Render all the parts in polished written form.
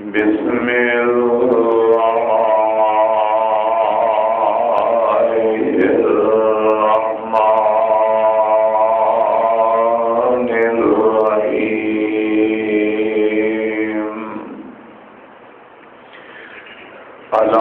بسم اللہ الرحمن الرحیم الا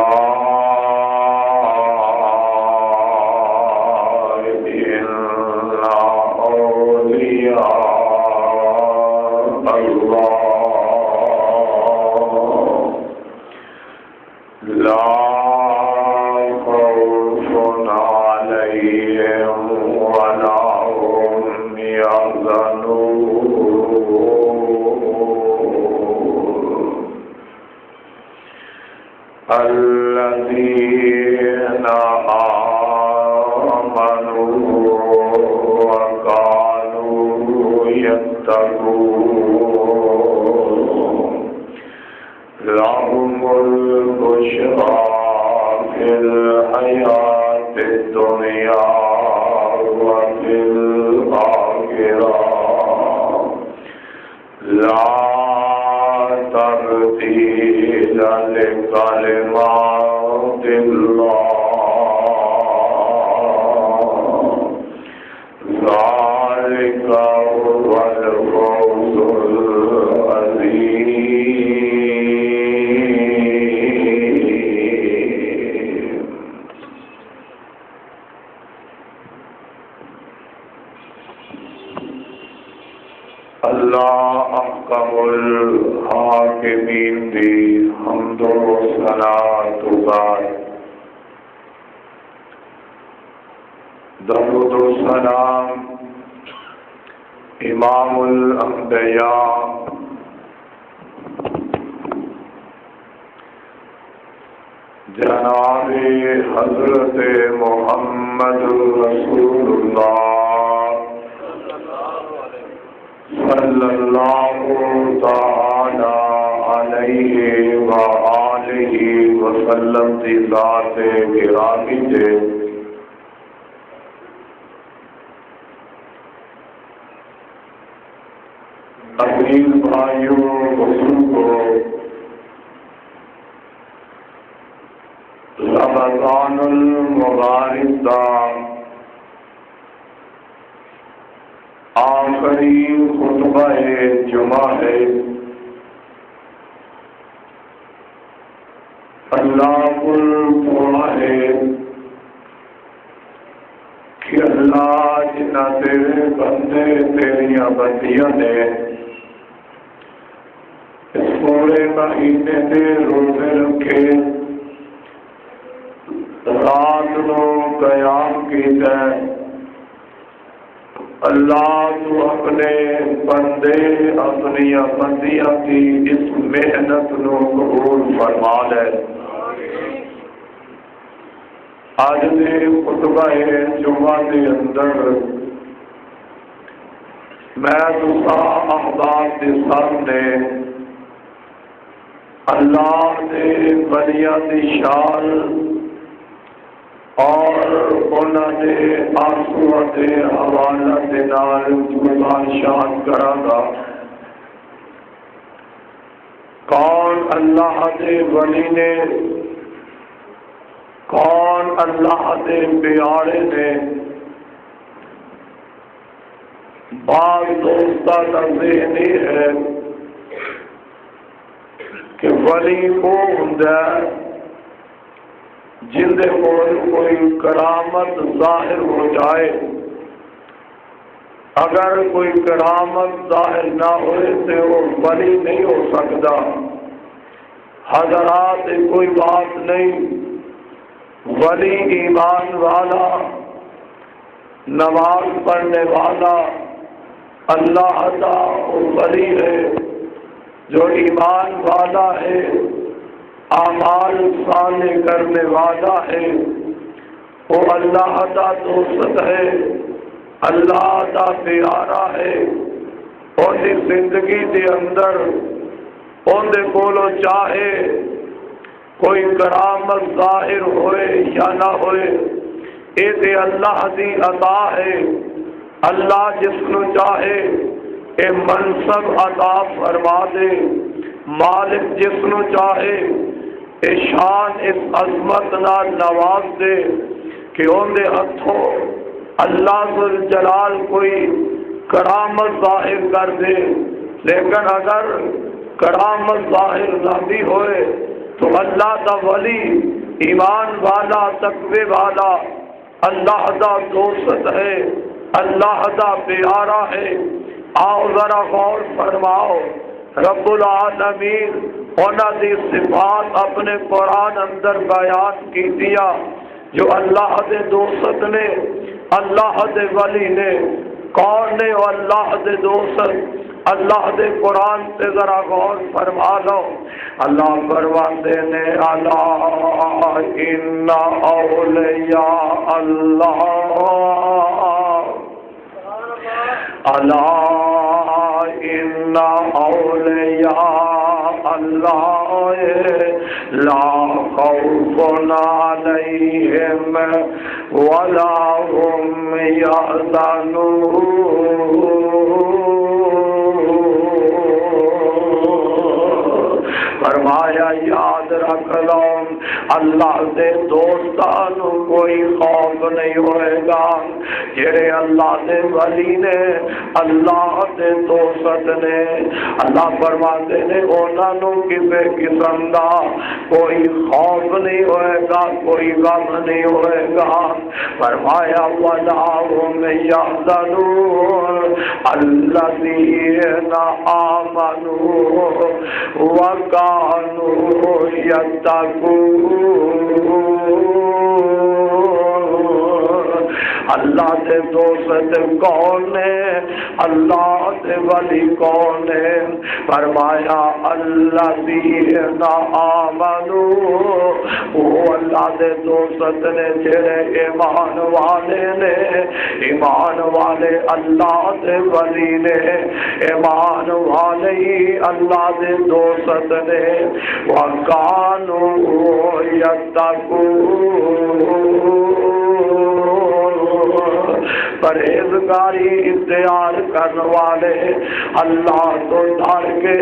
الذين آمنوا وكانوا يتقون لهم البشرى في الحياة الدنيا وفي الآخرة لا تبديل لكلمات الله ذلك هو الفوز العظيم. اللہ احکم الحاکمین دی حمد و صلاۃ بعد درود و سلام امام الانبیاء جناب حضرت محمد رسول اللہ صلی اللہ تعالی علیہ وآلہ وسلم کی ذات گرامی سے عزیز بھائیوں بزرگوں، رمضان المبارک کا آخری خطبہ جمعہ ہے. اللہ کو دعا ہے کہ اللہ جنہ تیرے بندے تیریاں بندیاں نے اس پورے مہینے دے روزے رکھے، رات نو قیام کیتا ہے، اللہ تو اپنے بندے اپنی بندیاں کی اس محنت نو قبول فرما لے. آج دے خطبہ جمعہ دے اندر میں دوسرا احباب کے سامنے اللہ دے بندیاں دی شان اور انہوں نے آنسوؤں کے حوالہ کے نال قربان شان کراں گا. کون اللہ دے ولی نے، کون اللہ دے پیارے نے. بعض دوستاں کا ذہن یہ ہے کہ ولی وہ ہوندا ہے جن دے کول کوئی کرامت ظاہر ہو جائے. اگر کوئی کرامت ظاہر نہ ہوئے تو وہ ولی نہیں ہو سکتا. حضرات کوئی بات نہیں، ولی ایمان والا، نماز پڑھنے والا اللہ کا ولی ہے، جو ایمان والا ہے، اعمال صالح کرنے والا ہے، وہ اللہ کا دوست ہے، اللہ کا پیارا ہے. اور زندگی کے اندر اندر کولو چاہے کوئی کرامت ظاہر ہوئے یا نہ ہوئے، یہ اللہ کی عطا ہے. اللہ جس کو چاہے اے منصب عطا فرما دے، مالک جس نو چاہے اے شان اس عظمت نال نواز دے کہ اندے ہتھوں اللہ ذوالجلال کوئی کرامت ظاہر کر دے، لیکن اگر کرامت ظاہر نہ بھی ہوئے تو اللہ دا ولی، ایمان والا، تقوی والا، اللہ دا دوست ہے، اللہ دا پیارا ہے۔ آؤ ذرا غور فرماؤ، رب العالمین انہاں دی صفات اپنے قرآن اندر بیان کی دیا، جو اللہ دے دوست نے، اللہ دے ولی نے، کون نے وہ اللہ دے دوست؟ اللہ دے قرآن سے ذرا غور فرما لو۔ اللہ فرماتے نے الا ان اولیاء اللہ، الا ان اولیاء اللہ لا خوف علیہم ولا هم یحزنون۔ فرمایا یاد رکھ لو، اللہ دے دوستان کوئی خوف نہیں ہوئے گا، جڑے اللہ دے ولی نے، اللہ دے دوست نے۔ اللہ فرماتے نے انہاں نوں کسے قسم دا کوئی خوف نہیں ہوئے گا، کوئی غم نہیں ہوئے گا۔ فرمایا ولا هم یحزنون الذین آمنوا وکانوا یتقون۔ اللہ دے دوست کون ہے؟ اللہ دے ولی کون ہے؟ فرمایا الذین آمنوا، وہ اللہ دے دوست نے جڑے ایمان والے نے، ایمان والے اللہ دے ولی نے، ایمان والے اللہ دے دوست نے۔ وَكَانُوا يَتَّقُونَ، پرہیزگاری اختیار کرنے والے، اللہ تو ڈر کے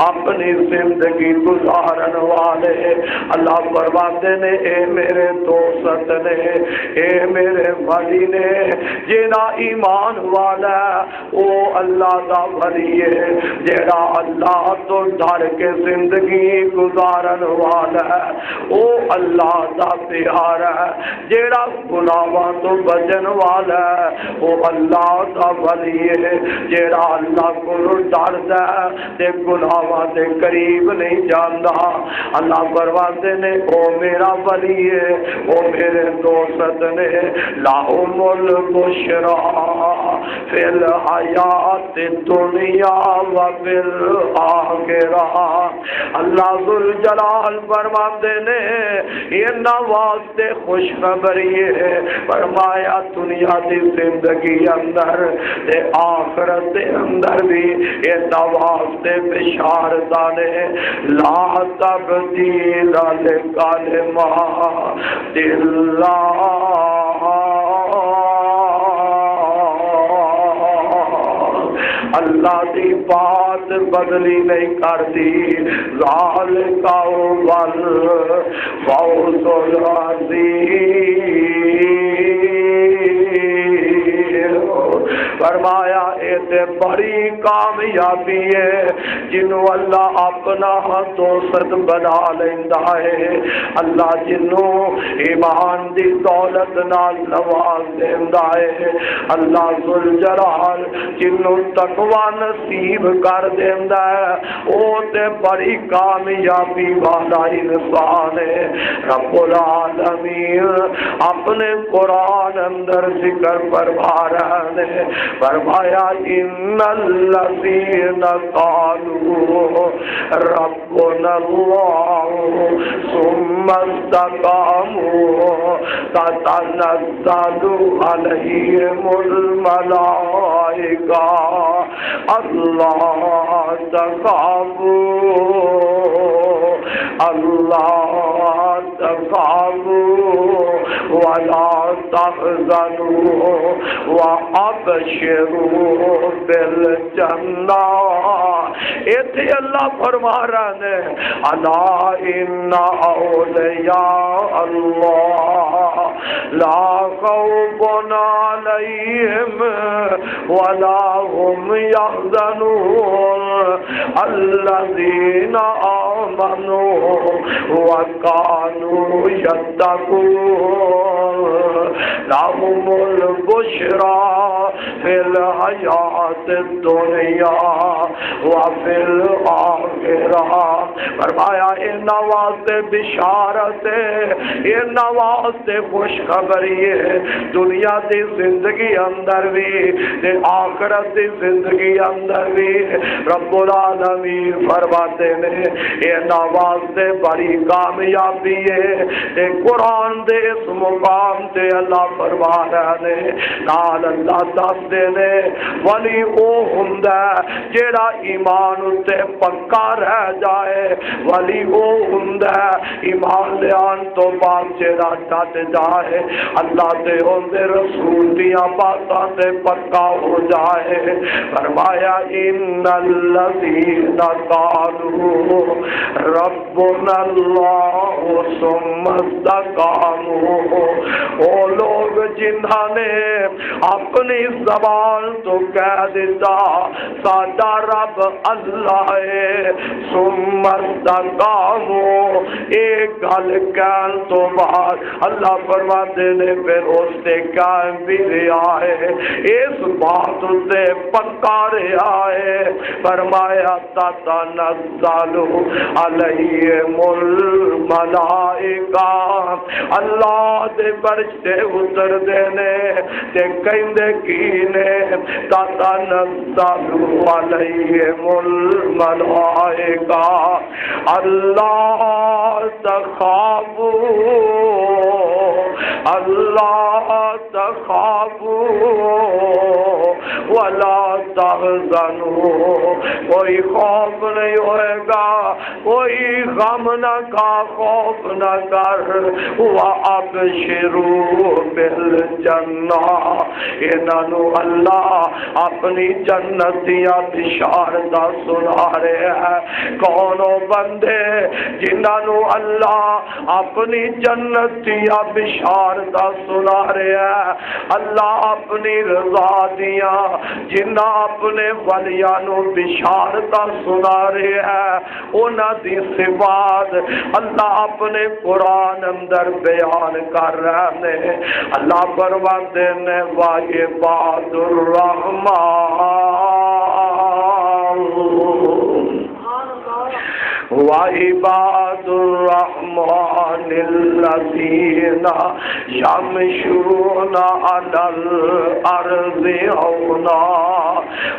اپنی زندگی گزارن والے۔ اللہ فرماتے نے اے میرے دوست نے، اے میرے ولی نے، جیڑا ایمان والا وہ اللہ دا ولی ہے، جیڑا اللہ تو ڈر کے زندگی گزارن والا ہے وہ اللہ دا پیارا ہے، جیڑا گناہاں تو بچن والا ہے وہ اللہ دا ولی ہے، جیڑا اللہ کو ڈردا ہے تے گناہاں دے قریب نہیں جاندا۔ اللہ فرماتے نے او میرا ولی ہے، او میرے دوست نے، لَهُمُ الْبُشْرَى فِي الْحَيَاةِ الدُّنْيَا وَفِي الْآخِرَةِ۔ اللہ ذوالجلال فرماتے نے انہاں واسطے خوشخبری ہے، فرمایا دنیا دی زندگی اندر تے آخرت دے اندر بھی انہاں واسطے بشارت نے، لا تبدیل لکلمات اللہ۔ اللہ دی بات بدلی نہیں کرتی، ذالک هو الفوز العظیم۔ فرمایا اے تے بڑی کامیابی ہے جنوں اللہ اپنا دوست بنا لیندا ہے، اللہ جنوں ایمان دی دولت نال نواز دیندا ہے، اللہ ذوالجلال جنوں تقوی نصیب کر دیندا ہے، او تے بڑی کامیابی والا انسان ہے۔ رب العالمین اپنے قرآن اندر ذکر فرما رہے ہیں، فرمایا ان الذین قالوا ربنا اللہ ثم استقاموا تتنزل علیہم الملائکہ اللہ تخافوا ولا تحزنوا وابشروا بالجنہ. ایتھے اللہ فرما رہے ہیں الا ان اولیاء اللہ لا خوف علیہم ولا هم يحزنون الذين آمنوا وكانوا يتقون لهم البشرى في الحياة الدنيا وفي الآخرة. فرمایا ان واسطے بشارت ہے، ان واسطے خوشخبری ہے، دنیا دی زندگی اندر بھی تے آخرت دی زندگی اندر بھی رب العالمین فرماتے ہیں ان واسطے بڑی کامیابی ہے. تے قرآن دے اس مقام تے اللہ فرما رہے ہیں نال اللہ دس دے نے ولی او ہوندا جیڑا ایمان اتے پکا رہ جائے، ولی او ہوندا ایمان لیان تو بعد جیڑا ڈٹ جائے اللہ تے ہوندے رسول دیاں باتاں تے پکا ہو جائے. فرمایا ان الذین قالوا ربنا اللہ ثم استقاموا، وہ لوگ جنہاں نے اپنی زبان تو کہہ دیتا ساڈا رب اللہ ہے، ثم استقاموا ایک گل کہن تو بعد اللہ فرماتے نے پھر اس سے قائم بھی رہا ہے، اس بات سے پکا رہا ہے. فرمایا تتنزل علیہم الملائکہ، اللہ دے فرشتے اتر دینے تے کہندے کی نے تتنزل علیہم الملائکہ اللہ تخافوا ولا تحزنوا، کوئی خوف نہیں ہوئے گا، کوئی غم نہ کا خوف نہ کر. وابشروا بالجنہ، انہوں اللہ اپنی جنت دیا بشارت سنا رہے ہیں. کونوں بندے جنہوں اللہ اپنی جنت دیا بشارت سنا رہے ہیں، اللہ اپنی رضا دیا جنہ اپنے ولیاں نو بشارت سنا رہے ہیں، انہاں دی صفات اللہ اپنے قرآن اندر بیان کر رہے ہیں. اللہ فرماتے ہیں وعباد الرحمن وعباد الرحمن الذين يمشون على الأرض هونا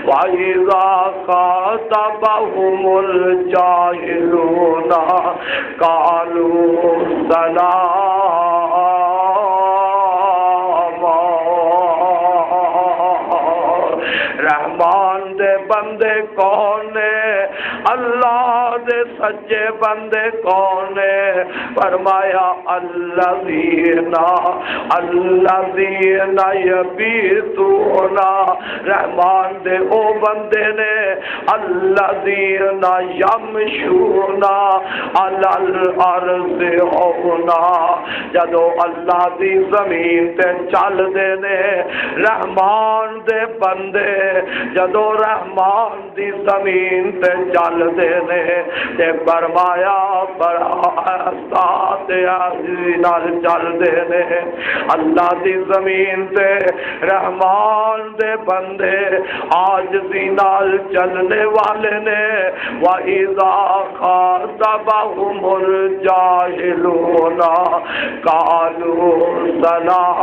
وإذا خاطبهم الجاهلون قالوا سلاما. رحمان دے بندے کون ہیں؟ اللہ دے سچے بندے کون ہیں؟ فرمایا الذین یبیتون، رحمان دے او بندے نے الذین یمشون علی الارض ہونا، جدو اللہ دی زمین تے چل دے نے رحمان دے بندے، جدو رحمان دی زمین تے چل دے نے تے فرمایا بڑا ساتھ نال چل دے نے. اللہ دی زمین تے رحمان دے بندے عاجزی نال چلنے والے نے. وَإِذَا خَاطَبَهُمُ الْجَاهِلُونَ قَالُوا سَلَامًا.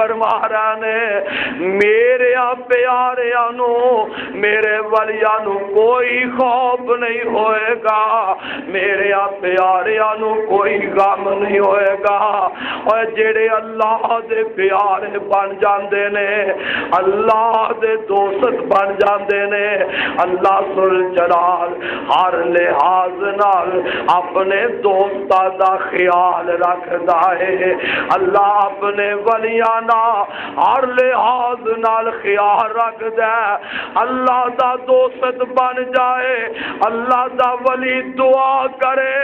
فرما رہے نے میرے پیاریاں نو میرے ولیاں نو کوئی خوف نہیں ہوئے گا، میرے پیاریاں نو کوئی غم نہیں ہوئے گا۔ اور جڑے اللہ دے پیارے بن جاندے نے، اللہ دے دوست بن جاندے نے، اللہ ذوالجلال ہر لحاظ نال اپنے دوستاں دا خیال رکھدا ہے۔ اللہ اپنے ولیاں نال ہر لحاظ نال خیال رکھدا ہے۔ اللہ دا دوست بن جائے، اللہ دا ولی دعا کرے،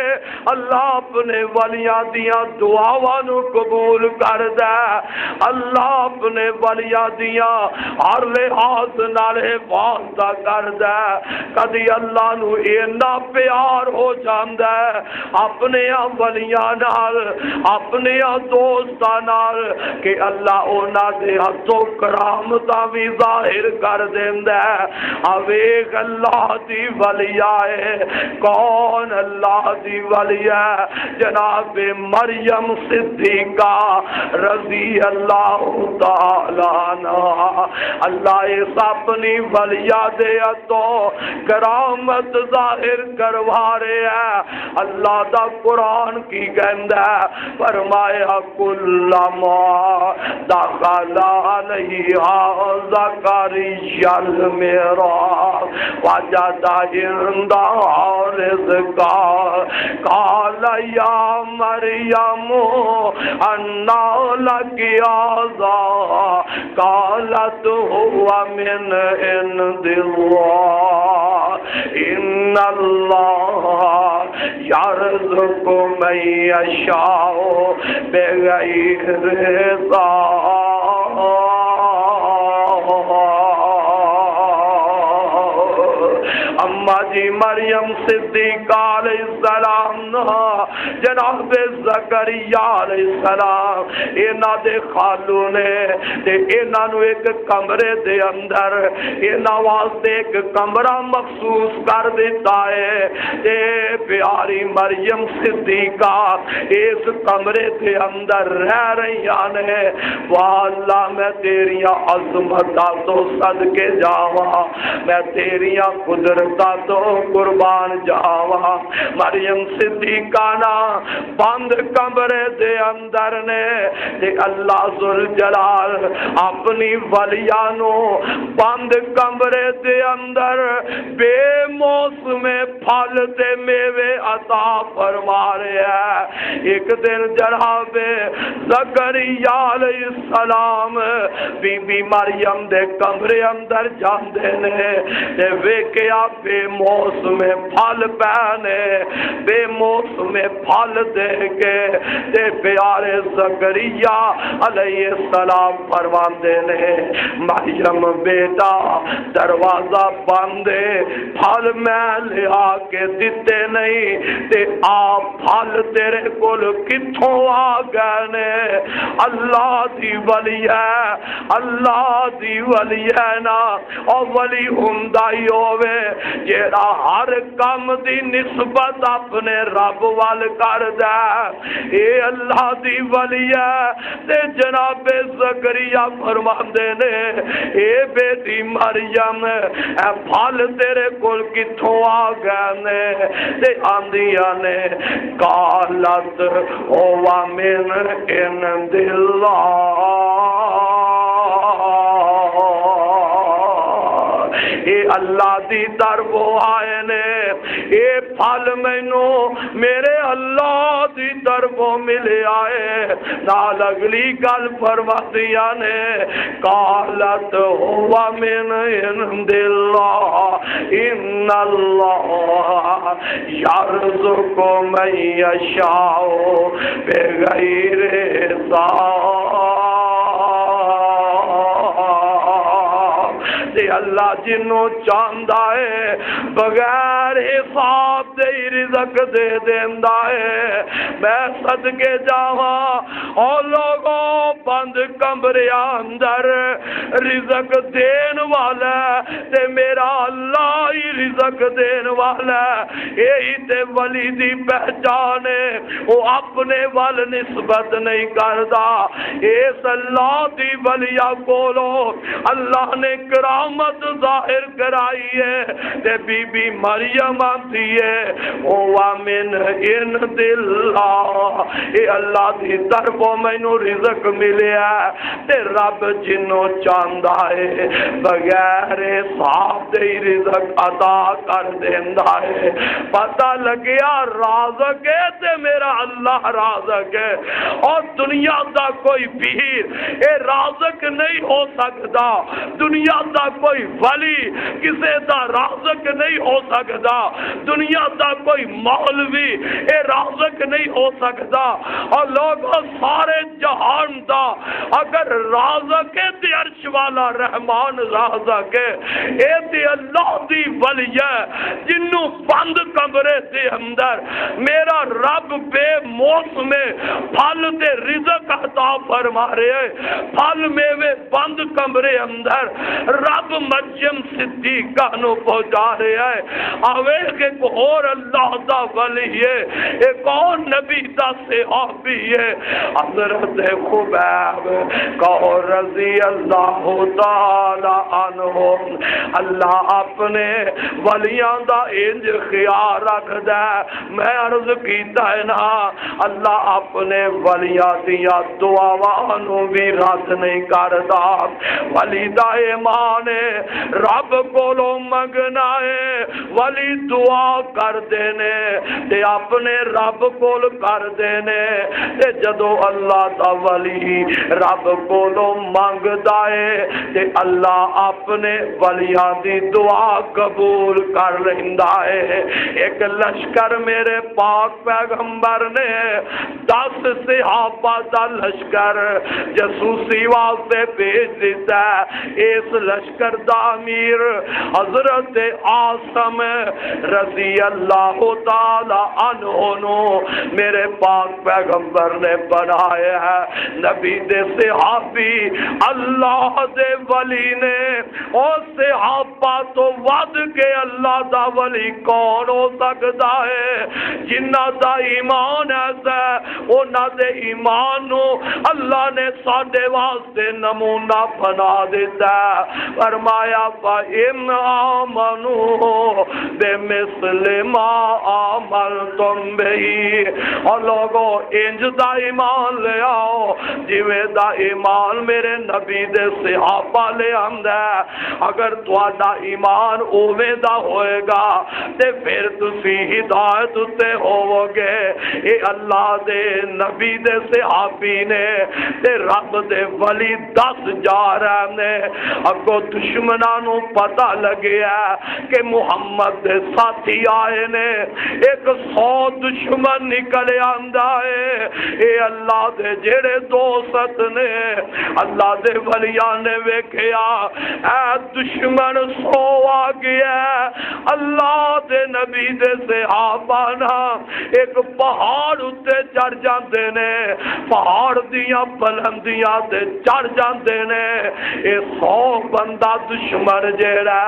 اللہ اپنے ولیاں دیاں دعاواں نو قبول کردا ہے۔ اللہ اپنے ولیاں دیاں ہر لحاظ نال حفاظت کردا ہے۔ کدی اللہ نو اینا پیار ہو جاندا ہے اپنے ولیاں نال، اپنے دوستاں نال کہ اللہ انہاں دے ہتھوں کرامتاں بھی ظاہر کر دیندا ہے۔ اویک اللہ دی ولیہ ہے، کون اللہ دی ولیہ ہے؟ جناب مریم صدیقہ رضی اللہ تعالی عنہ۔ اللہ اس اپنی ولیہ دے تو کرامت ظاہر کروا رہے ہیں۔ اللہ دا قرآن کی کہندا ہے، فرمایا کلما دخل علیہا زکریا المحراب وجد عندہا رزقا قال یا مریم انا لک ھذا قالت هو من عند اللہ ان اللہ یرزق من یشاء بغیر حساب۔ اما جی مریم صدیقہ علیہ السلام جناب زکریا علیہ السلام اینا دے خالو نے تے اینا نو ایک کمرے دے اندر اینا واسطے ایک کمرہ مخصوص کر دیتا ہے تے پیاری مریم صدیقہ اس کمرے دے اندر رہ رہی آنے۔ واللہ میں تیریاں عظمتاں تو صدقے جاواں، میں تیریاں قدرتاں تو قربان جاواں۔ مریم صدیقہ نا بند کمرے دے اندر نے تے اللہ ذوالجلال اپنی ولیاں نو بند کمرے دے اندر بے موسم پھل تے میوے عطا فرما رہے ہیں۔ ایک دن جناب زکریا علیہ السلام بی بی مریم دے کمرے اندر جاندے نے تے ویکھیا بے موسم پھل پہنے، بے موسم پھل دے کے تے پیارے زکریا علیہ السلام فرماندے نے مریم بیٹا دروازہ بندے پھل میں لیا کے دیتے نہیں تے آپ پھل تیرے کول کتھوں آ گئے نے؟ اللہ دی ولی ہے، اللہ دی ولی ہے نا، اور ولی ہوندا ہی ہووے جیڑا ہر کام دی نسبت اپنے رب وال کردا ہے۔ اے اللہ دی ولی ہے تے جناب زکریا فرماندے نے اے بیٹی مریم اے پھل تیرے کول کتھوں آ گئے نے؟ تے آندیاں نے قالت او من عند اللہ، اے اللہ دی طرف آئے نے، اے پھل مینو میرے اللہ دی طرف ملے آئے۔ نال اگلی گل فرماندیاں نے قالت ہوا من عند اللہ ان اللہ یرزق من یشاء بغیر حساب۔ اللہ جنوں چاہندا ہے بغیر حساب دے رزق دے دیندا ہے۔ میں صدقے جاواں او لوگوں بند کمرے اندر رزق دین والا تے میرا اللہ ہی رزق دین والا، یہی تے ولی دی پہچان ہے، وہ اپنے ول نسبت نہیں کردا، اس اللہ دی ولیہ کولو اللہ نے کرامت ظاہر کرائی ہے تے بی بی مریم آتی ہے او من عند اللہ، اے اللہ دی طرفوں مینوں رزق ملیا تے رب جنوں چاہندا ہے بغیر حساب دے رزق عطا کر دیندا ہے۔ پتہ لگیا رازق ہے تے میرا اللہ رازق ہے، اور دنیا دا کوئی پیر اے رازق نہیں ہو سکتا، دنیا دا کوئی ولی کسے دا رازق نہیں ہو سکتا، دنیا دا کوئی مولوی اے رازق نہیں ہو سکتا، اور لوگ سارے جہان دا اگر رازق ہے تے عرش والا رحمان رازق ہے، اے تے اللہ دی ولی ہے جنوں بند کمرے دے اندر میرا رب بے موسم پھل تے رزق عطا فرما رہے، پھل میوے بند کمرے اندر رب مریم صدیقہ نو پہنچا رہے ہیں۔ آوے کہ اور اللہ دا ولی ہے، ایک اور نبی دا صحابی ہے حضرت خبیب کہو رضی اللہ تعالی عنہ، اللہ اپنے ولیاں دا انج خیال رکھ دے، میں عرض کیتا ہے نا اللہ اپنے ولیاں دیا دعاواں نو بھی رد نہیں کردا، ولی دا ایمان ہے رب کولو منگنا ہے، ولی دعا کر دینے تے اپنے رب کول کر دینے تے جدو اللہ دا ولی رب کولو منگدا ہے تے اللہ اپنے ولیاں دی دعا قبول کر لیندا ہے۔ ایک لشکر میرے پاک پیغمبر نے 10 صحابہ دا لشکر جاسوسی واسطے بھیج دیتا ہے، اس لشکر دا امیر حضرت عاصم رضی اللہ تعالی عنہ نو میرے پاک پیغمبر نے بنایا ہے نبی دے صحابی، اللہ دے ولی نے اور صحابہ تو ود کے اللہ دا ولی کون ہو سکتا ہے؟ جنہ دا ایمان ایسا ہے انہاں دے ایمان نو اللہ نے ساڈے واسطے نمونہ بنا دیتا ہے، فرمایا فَإِنْ آمَنُوا بِمِثْلِ مَا آمَنْتُمْ بِهِ، اور لوگوں انج دا ایمان لے آؤ جویں دا ایمان میرے نبی دے صحابہ لے آندا ہے، اگر تہاڈا ایمان اوویں دا ہوئے گا تے پھر تسی ہدایت تے ہوو گے۔ اے اللہ دے نبی دے صحابی نے تے رب دے ولی 10 جا رہے نے، اگوں دشمناں نو پتہ لگیا کہ محمد دے ساتھی آئے نے، 100 دشمن نکل آندا ہے، اے اللہ دے جڑے دوست نے اللہ دے ولیاں نے ویکھیا اے دشمن سو آ گیا، اللہ دے نبی دے صحابہ نا ایک پہاڑ اتے چڑھ جاندے نے، پہاڑ دیاں بلندیاں تے چڑھ جاندے نے، اے 100 بندہ دشمن جیڑا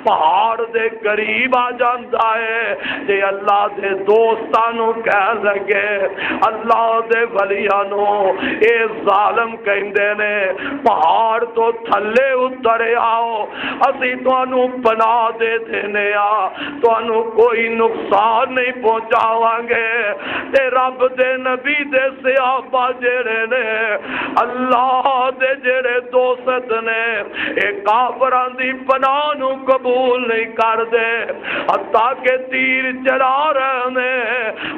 پہاڑ دے قریب آ جاندا ہے تے اللہ دے دوستاں نو کہہ لگے، اللہ دے ولیاں نو اے ظالم کہندے نے پہاڑ تو تھلے اتر آؤ، اسی تانوں پناہ دے دینے آ، تانوں کوئی نقصان نہیں پہنچاواں گے۔ تے رب دے نبی دے صحابہ جڑے نے اللہ دے جڑے دوست نے اے کافراں دی پناہ نو قبول قبول نہیں کر دے حتیٰ کہ تیر چلا رہے نے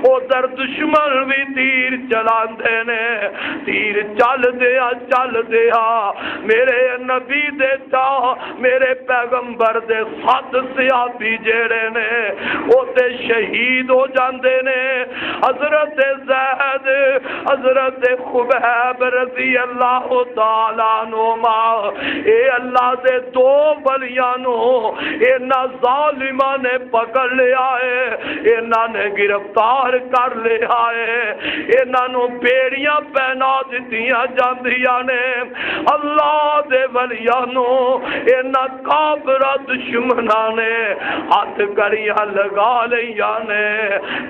ادھر دشمن بھی تیر چلا دے نے تیر چل دیا میرے نبی دے تا میرے پیغمبر دے 7 صحابی جڑے نے او تے شہید ہو جاندے نے حضرت زید حضرت خبیب رضی اللہ تعالیٰ عنہما اے اللہ دے 2 ولیاں نو انہاں ظالماں نے پکڑ لیا ہے انہاں نے گرفتار کر لیا ہے انہاں نو بیڑیاں پہنا دتیاں جاندیاں نے اللہ دے ولیاں نو انہاں کافر دشمناں نے ہاتھ کڑیاں لگا لیاں نے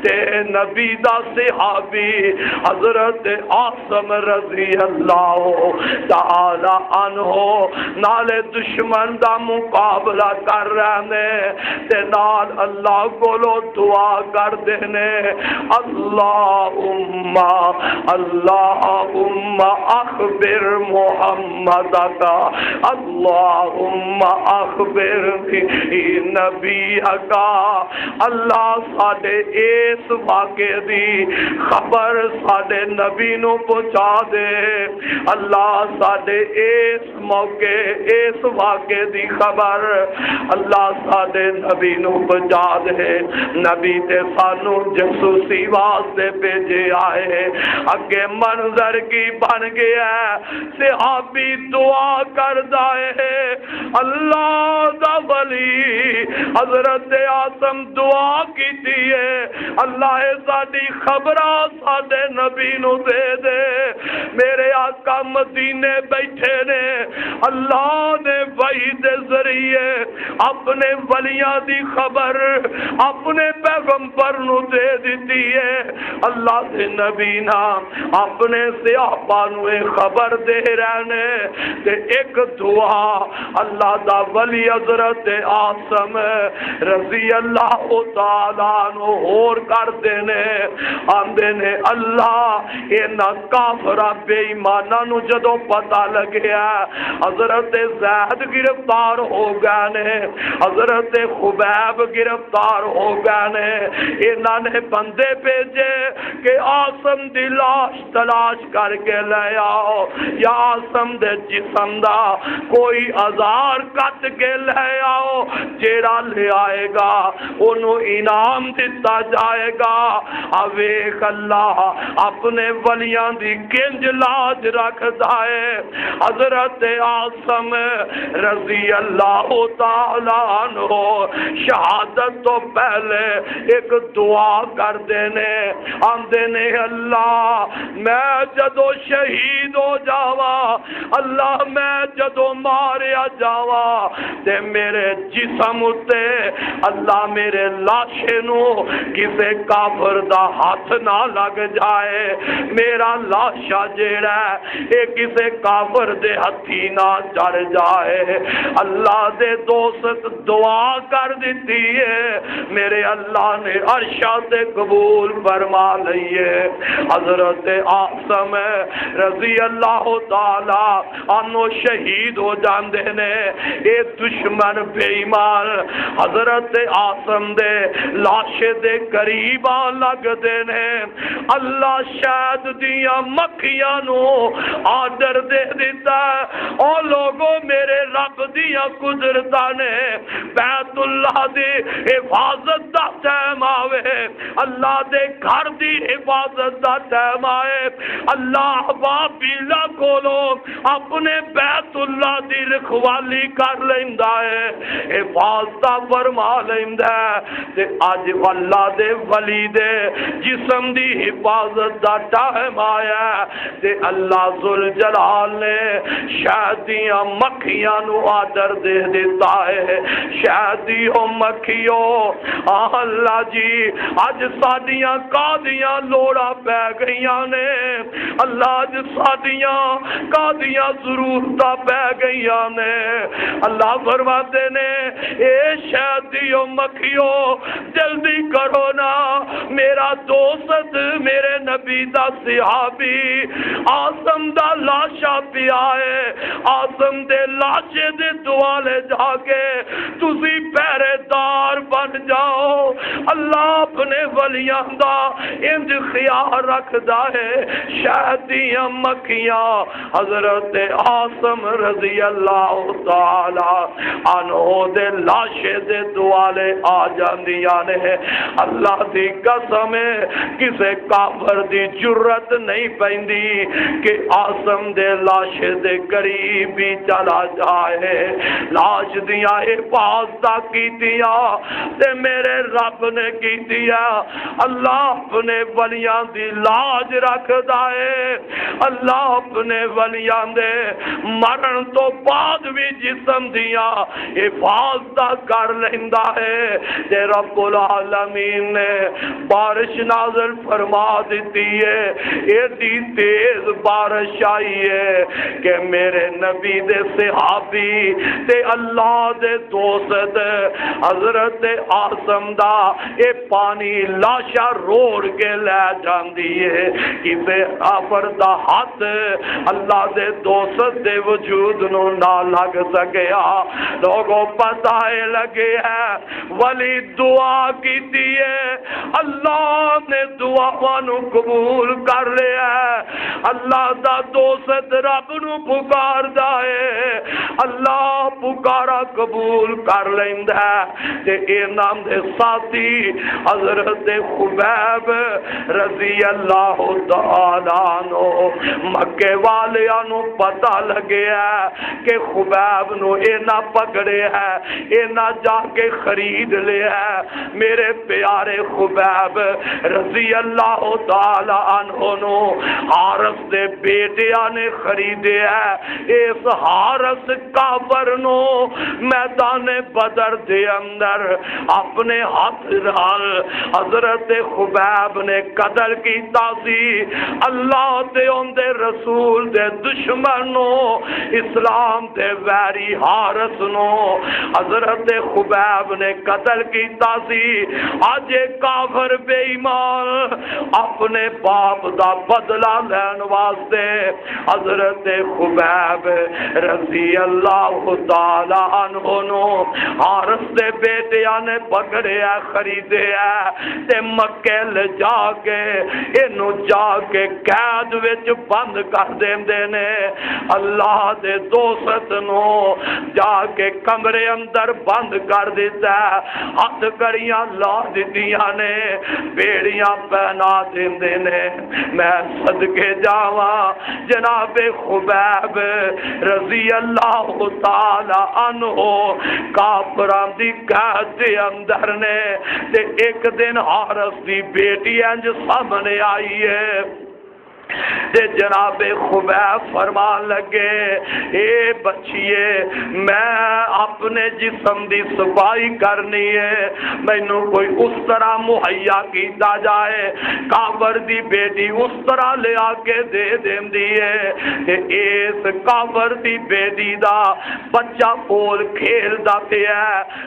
تے نبی دا صحابی حضرت عاصم رضی اللہ تعالی عنہ نالے دشمن دا مقابلہ کر رہے نے تے نال اللہ کولو دعا کر دینے اللہم اخبر محمد کا اللہم اخبر نبی کا اللہ ساڈے اس واقعے دی خبر ساڈے نبی نو پہنچا دے اللہ ساڈے اس موقع اس واقعے دی خبر اللہ ساڈے نبی نو پہنچا دے نبی تے سانو جسوسی واسطے بھیجے آئے اگے منظر کی بن گیا صحابی دعا کردا ہے اللہ دا ولی حضرت عاصم دعا کیتی ہے اللہ ساڈی خبراں ساڈے نبی نو دے دے میرے آقا مدینے بیٹھے نے اللہ نے وحی دے ذریعے اپنے ولیاں دی خبر اپنے پیغمبر نو دے دیتی ہے اللہ دے نبی نا اپنے صحابہ نو خبر دے رہنے تے ایک دعا اللہ دا ولی حضرت عاصم رضی اللہ تعالیٰ عنہ اور کر دینے آندے نے اللہ اینا کافرہ بے ایمانہ نو جدو پتہ لگیا حضرت زید گرفتار ہو گئے نے حضرت خبیب گرفتار ہو گئے نے اینا نے بندے بھیجے کہ عاصم دی لاش تلاش کر کے لے آؤ یا عاصم دے جسم دا کوئی ہزار کٹ کے لے آؤ جیڑا لے آئے گا انہوں انعام دیتا جائے گا اویک اللہ اپنے ولیاں دی کنج لاج رکھ دائے حضرت عاصم رضی اللہ تعالیٰ عنہ شہادت تو پہلے ایک دعا کر دینے آندے نے اللہ میں جدو شہید ہو جاوا اللہ میں جدو ماریا جاوا تے میرے جسم اتے اللہ میرے لاشے نو کسے کافر دا ہاتھ نہ لگ جائے میرا لاشا جیڑا ہے اے کسے کافر دے ہتھی نہ چڑھ جائے اللہ دے دوست دعا کر دیتی ہے میرے اللہ نے عرشہ تے قبول فرما لئیے حضرت عاصم رضی اللہ تعالی عنہ شہید ہو جاندے نے اے دشمن بے ایمان حضرت عاصم دے لاشے دے قریب لگ دے نے اللہ شاید دیا مکھیاں نو آرڈر دے دیتا او لوگوں میرے رب دیا قدرتا نے بیت اللہ دی حفاظت دا ٹائم آوے اللہ دے گھر دی حفاظت دا ٹائم آئے اللہ بابیلا کولو اپنے بیت اللہ دی رکھوالی کر لیندہ ہے حفاظت فرما لیندہ ہے تے آج اللہ دے ولی دے جسم دی حفاظت دا ٹائم آیا تے اللہ ذوالجلال نے شہدیاں مکھیاں نو آدر دے دیتا ہے شہدیوں مکھیوں اللہ جی آج ساڈیاں قادیاں لوڑا پہ گئیاں نے اللہ آج ساڈیاں قادیاں ضرورتاں پہ گئیاں نے اللہ فرماتے نے اے شہدیوں مکھیوں جلدی کرو نا میرا دوست میرے نبی دا صحابی عاصم دا لاشا پیا ہے عاصم دے لاشے دے دوالے جا کے تسی پہرے دار بن جاؤ. اللہ اپنے ولیاں دا انج خیال رکھدا ہے. شہد دیاں مکھیاں حضرت عاصم رضی اللہ تعالی عنہ دے لاشے دے دوالے آ جاندیاں نے. اللہ دی قسم کسے کافر دی جرت نہیں پیندی کہ عاصم دے لاشے دے قریب بھی چلا جائے. لاش دیاں حفاظت کیتیاں تے میرے رب نے کیتیا. اللہ اپنے ولیاں دی لاج رکھدا ہے. اللہ اپنے ولیاں دے مرن تو بعد بھی جسم دیا حفاظت کر لیندا ہے. تے رب العالمین نے بارش نازل فرما دیتی ہے. ایڈی تیز بارش آئی ہے کہ میرے نبی دے صحابی تے اللہ دے دوست حضرت عاصم دا اے پانی لاشا روڑ کے لے جاندی ہے. کسے کافر دا ہاتھ اللہ دے دوست دے وجود نو نہ لگ سکیا. لوگوں پتہ لگے ہے ولی دعا کی دیئے اللہ نے دعا نو قبول کر لیا ہے. اللہ دا دوست رب نو پکار دائے اللہ پکارا قبول کر لیندا ہے. تے اے نام دے ساتھی حضرت خبیب رضی اللہ تعالیٰ عنہ مکے والیاں نو پتہ لگیا کہ خبیب نو اے نہ پکڑے ہے اے نہ جا کے خرید لے ہے. میرے پیارے خبیب رضی اللہ تعالیٰ عنہ نو حارث دے بیٹیاں نے خریدے ہے. اس حارث کافر نو میدان بدر دے اندر اپنے ہاتھ نال حضرت خبیب نے قتل کیتا سی. اللہ تے ان دے رسول دے دشمنوں اسلام دے ویری حارث نو حضرت خبیب نے قتل کیتا سی. اج کافر بے ایمان اپنے باپ دا بدلہ لین واسطے حضرت خبیب رضی اللہ تعالی عنہ نو حارث دے بیٹیاں نے پکڑیا خریدے تے مکے لے جا کے اینو جا کے قید وچ بند کر دیندے نے. اللہ دے دوست نو جا کے کمرے اندر بند کر دیتا. ہاتھ کڑیاں لا دیتیاں نے بیڑیاں پہنا دیندے نے. میں صدقے جاواں جناب خبیب رضی اللہ تعالی عنہ کافراں دی قید دے اندر نے. تے ایک دن حارث دی بیٹی انج سامنے آئی ہے تے جناب خبیب فرمان لگے اے بچیے میں اپنے جسم دی صفائی کرنی ہے مینوں کوئی اس طرح مہیا کیتا جائے. کافر دی بیٹی اس طرح لے آ کے دے دیندی ہے. تے اس کافر دی بیٹی دا بچہ کول کھیلدا پیا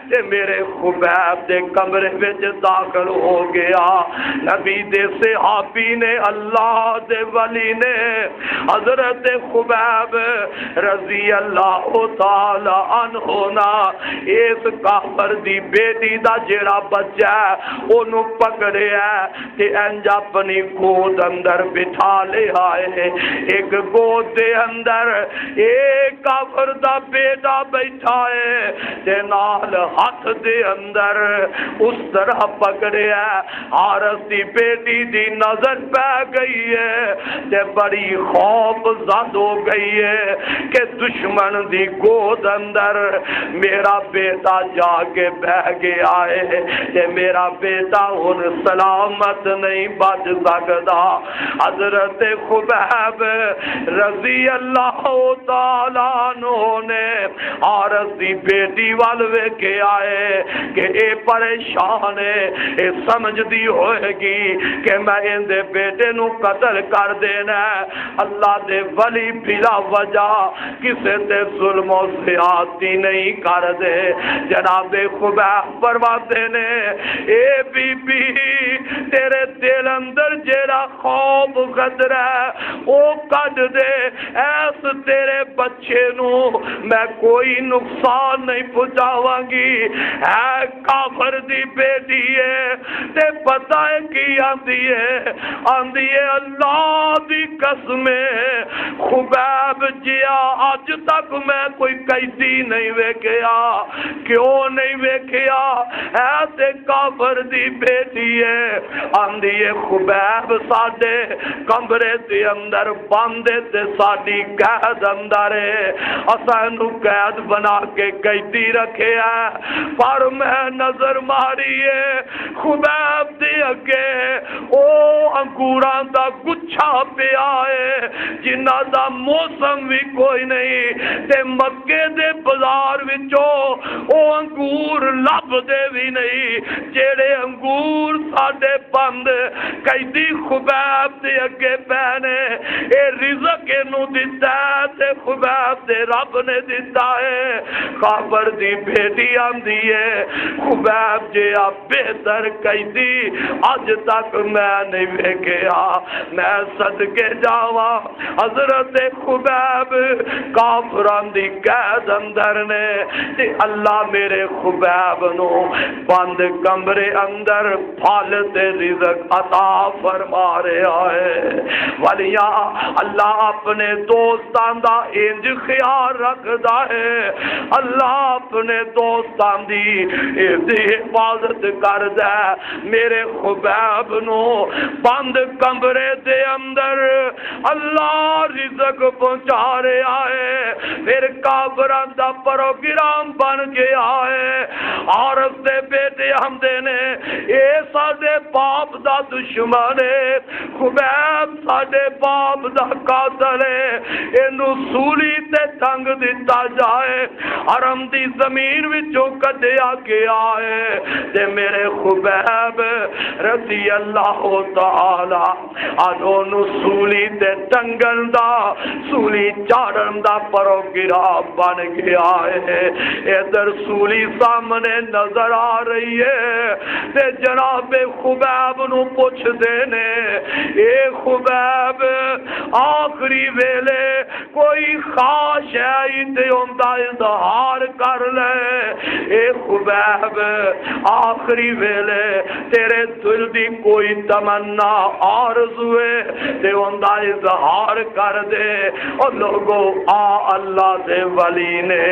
تے میرے خبیب دے کمرے وچ داخل ہو گیا. نبی دے صحابی نے اللہ دے ولی نے حضرت خبیب رضی اللہ تعالی عنہ نا اس کافر دی بیٹی دا جڑا بچہ ہے اونوں پکڑیا تے انج اپنی گود اندر بٹھا لے آئے. ایک گود دے اندر ایک کافر دا بیٹا بیٹھا ہے تے نال ہاتھ دے اندر اس طرح پکڑیا. حارث دی بیٹی دی نظر پہ گئی ہے تے بڑی خوف زد ہو گئی ہے کہ دشمن دی گود اندر میرا بیٹا جا کے بہ گیا ہے تے میرا بیٹا ان سلامت نہیں بچ سکتا. حضرت خبیب رضی اللہ تعالیٰ عنہ نے حارث دی بیٹی وال ویکھے آئے کہ اے پریشان ہے اے سمجھ دی ہوئے گی کہ میں ان دے بیٹے نو قتل کر کر دینا ہے۔ اللہ دے ولی بلا وجہ کسے تے ظلم و زیادتی نہیں کر دے۔ جناب خبیب فرماتے نے اے بی بی تیرے دل اندر جیڑا خوف خطرہ ہے او کڈ دے، ایس تیرے بچے نو میں کوئی نقصان نہیں پہنچاواں گی۔ اے کافر دی بیٹی ہے تے پتہ ہے کی آندی ہے اللہ دی قسم خبیب جیا اج تک میں کوئی قیدی نہیں ویکھیا۔ کیوں نہیں ویکھیا؟ ایسے کافر دی بیٹی ہے آندی ہے خبیب ساڈے کمرے دے اندر باندے تے ساڈی قید اندر ہے، اساں نو قید بنا کے قیدی رکھے ہے، پر میں نظر ماری ہے خبیب دے اگے او انگوراں دا گچھا پیا ہے جنہاں دا موسم بھی کوئی نہیں تے مکے دے بازار وچوں او انگور لب دے بھی نہیں جیڑے انگور ساڈے بند قیدی خبیب دے اگے پہنے۔ اے رزق اینو دتا ہے تے خبیب دے رب نے دتا ہے۔ کافر دی بیٹی آندی ہے خبیب جیا بہتر قیدی اج تک میں نہیں ویکھیا۔ میں صدقے جاواں حضرت خبیب کافران دی قید اندر نے تے اللہ میرے خبیب نو بند کمرے اندر پھل تے رزق عطا فرما رہا ہے۔ ولیاں اللہ اپنے دوستاں دا انج خیال رکھدا ہے، اللہ اپنے دوستاں دی حفاظت کردا ہے۔ میرے خبیب نو بند کمرے دے اندر اللہ رزق پہنچا رہا ہے، پھر کافراں دا پروگرام بن گیا ہے۔ عورت دے بیٹے ہمدے نے اے ساڈے باپ دا دشمن ہے، خبیب ساڈے باپ دا قاتل ہے، اینو سولی تے ٹنگ دتا جائے، حرم دی زمین وچوں کڈیا گیا ہے تے میرے خبیب رضی اللہ تعالی عنہ سولی تے ٹنگن دا سولی چاڑن دا پروگرام بن گیا ہے۔ ادھر سولی سامنے نظر آ رہی ہے تے جناب خبیب نو پوچھ دینے اے خبیب آخری ویلے کوئی خواہش ہے تے اوندا اظہار کر لے۔ اے خبیب آخری ویلے تیرے دل دی کوئی تمنا آرزو ہے تے اوندا اظہار کر دے۔ او لوگو آ اللہ دے ولی نے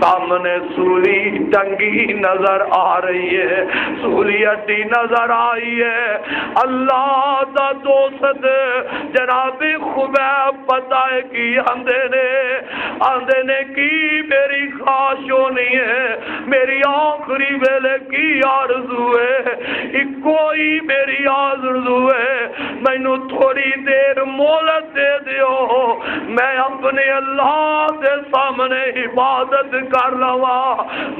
سامنے سولی ٹنگی نظر آ رہی ہے، سولی اٹی نظر آئی ہے۔ اللہ دا دوست جناب خبیب پتہ ہے کی آندے نے کی میری خواہش ہونی ہے، میری آخری ویلے کی آرزو ہے، کوئی میری آرزو ہے مینو تھوڑی دیر مہلت دے دیو، میں اپنے اللہ دے سامنے عبادت کر لواں،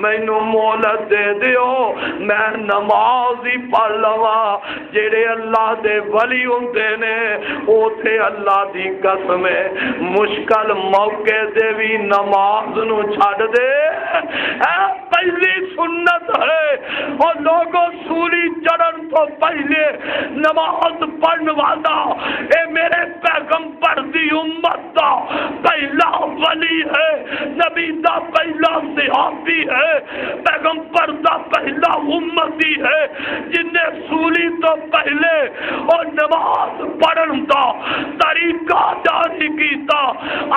مینو مہلت دے دیو، میں نماز ہی پڑھ لواں۔ جڑے اللہ دے ولی ہوندے نے اوتھے اللہ دی قسم مشکل موقع دے بھی نماز نو چھڈ دے، اے پہلی سنت ہے۔ اور لوگوں سولی چڑھن تو پہلے نماز پڑھن والا اے میرے پیغمبر دی امت دا پہلا ولی ہے، نبی دا پہلا صحابی ہے، پیغمبر دا پہلا امتی ہے جن نے سولی تو پہلے اور نماز پڑھن دا طریقہ جاری کیتا۔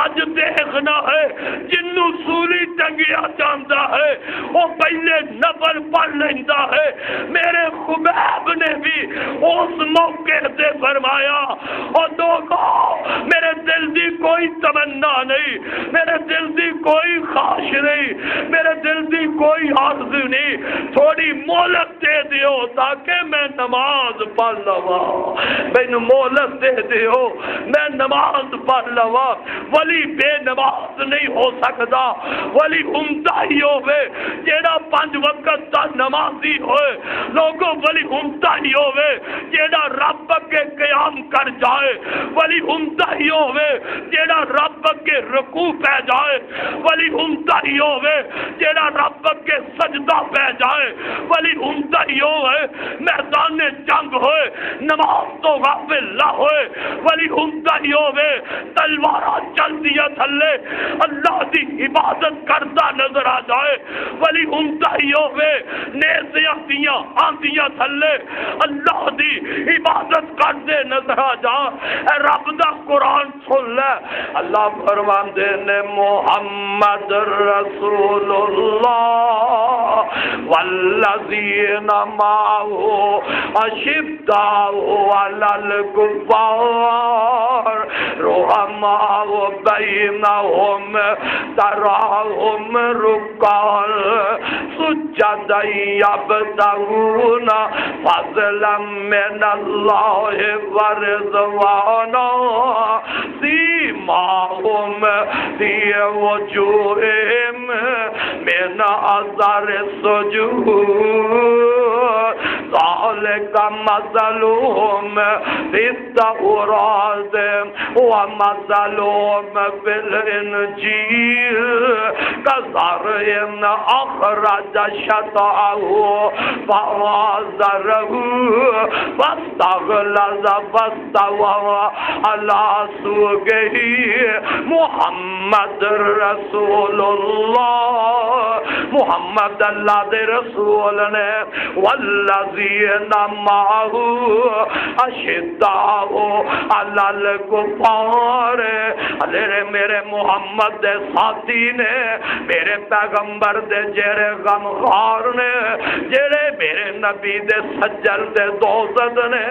اج دیکھنا ہے جنوں سولی ٹنگیا جاندا ہے وہ پہلے نفل پڑھ لیندہ ہے۔ میرے خبیب نے بھی اس موقع سے فرمایا اور لوگوں میرے دل دی کوئی تمنا نہیں، میرے دل دی کوئی خواہش نہیں، میرے دل دی کوئی آرزو نہیں، تھوڑی مہلت دے دیو تاکہ میں نماز پڑھ لواں، مینوں مہلت دے دیو میں نماز پڑھ لواں۔ ولی بے نماز نہیں ہو سکتا، ولی ولی عمدہ ہی ہوئے جیڑا 5 وقت دا نمازی ہوئے لوگوں ولی عمدہ ہی ہوئے جیڑا رب کے قیام کر جائے ولی عمدہ ہی ہوئے جیڑا رب کے رکوع پہ جائے ولی عمدہ ہی ہوئے جیڑا رب کے سجدہ پہ جائے ولی عمدہ ہی ہوئے میدان جنگ ہوئے نماز تو غافل نہ ہوئے ولی عمدہ ہی ہوئے تلوارہ چل دیا تھلے اللہ دی عبادت کرتا نظر آ جائے ولی عمدہ ہی ہوئے نیزیاں دیاں آندیاں تھلے اللہ دی عبادت کرتے نظر آ جا اے رب دا قرآن سن لے اللہ فرماندے نے محمد رسول اللہ والذین معه اشداء علی الکفار رحماء بینہم تراہم رکعا سجدا یبتغون فضلا من اللہ ورضوانا سیماہم فی وجوہہم من اثر السجود ذالک مثلہم فی التوراۃ ومثلہم فی الانجیل کزرع اخرج شطأہ فآزرہ فاستغلظ فاستوى على سوقه محمد رسول اللہ محمد اللہ دے رسول نے والذین معه اشداء علی الکفار میرے محمد دے ساتھی نے میرے پیغمبر دے جڑے غمخوار نے جڑے میرے نبی دے سجل دے دوست نے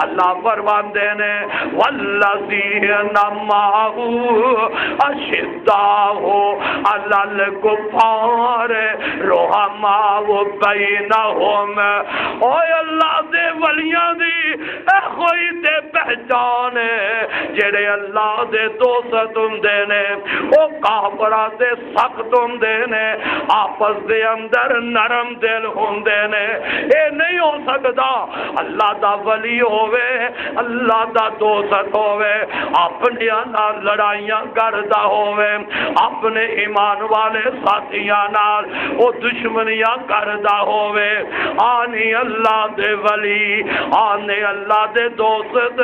اللہ فرماندے نے والذین معه اشداء علی الکفار رحماء بینہم اوے اللہ دے ولیاں دی اے کوئی تے پہچان جڑے اللہ دے دوست ہوندے نے او کافراں دے سخت ہوندے نے آپس دے اندر نرم دل ہوندے نے اے نہیں ہو سکدا اللہ دا ولی ہووے اللہ دا دوست ہووے اپنے نال لڑائیاں کردا ہووے اپنے ایمان والے ساتھیاں نال او دشمنیاں کردا ہووے آنی اللہ دے ولی آنے اللہ دے دوست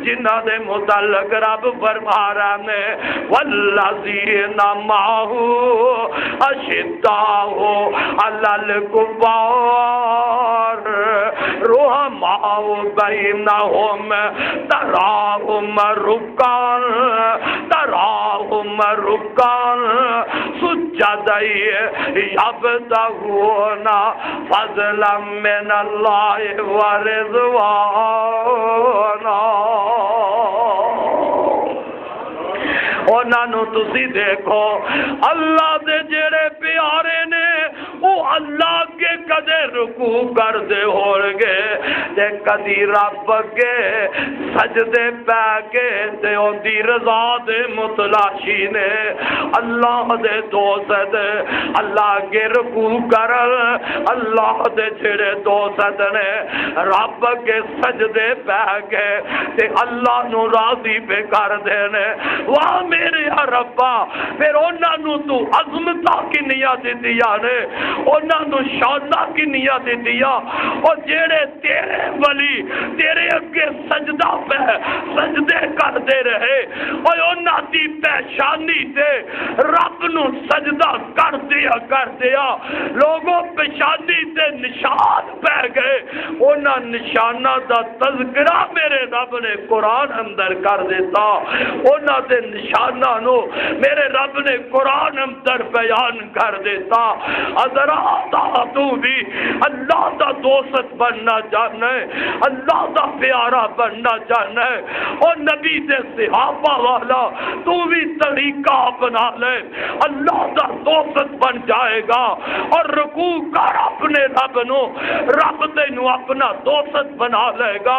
جنہاں دے متعلق رب فرما رہا نے والذین معه اشداء علی الکفار رحماء بینہم تراہم رکعا سجدا یبتغون فضلا من اللہ ورضوانا انہاں نو تسی دیکھو اللہ دے جڑے پیارے نے وہ اللہ کے کدے رکوع کر دے ہونگے تے کدی رب کے سجدے پہ کے تے ان دی رضا دے متلاشی نے اللہ دے دوست اللہ کے رکوع کر اللہ دے جڑے دوست نے رب کے سجدے پہ کے تے اللہ نو راضی پہ کر دینے واہ میرے ربا پھر انہاں نو تو عظمتہ کی نیت دیا نے انہاں نو شانہ کی نیت دیا اور جیڑے تیرے ولی تیرے اگے سجدہ پہ سجدے کر دے رہے اور انہاں دی پیشانی تے رب نو سجدہ کر دیا لوگوں پیشانی تے نشان پہ گئے انہاں نشانہ دا تذکرہ میرے رب نے قرآن اندر کر دیتا انہاں دے نشانہ نو میرے رب نے قرآن اندر بیان کر دیتا حضرات بھی اللہ دا دوست بننا چاہنا ہے، اللہ دا پیارا بننا چاہنا ہے، اور نبی دے صحابہ والا تو بھی طریقہ اپنا لے، اللہ دا دوست بن جائے گا، اور رکوع کر اپنے رب نو، رب تینو اپنا دوست بنا لے گا،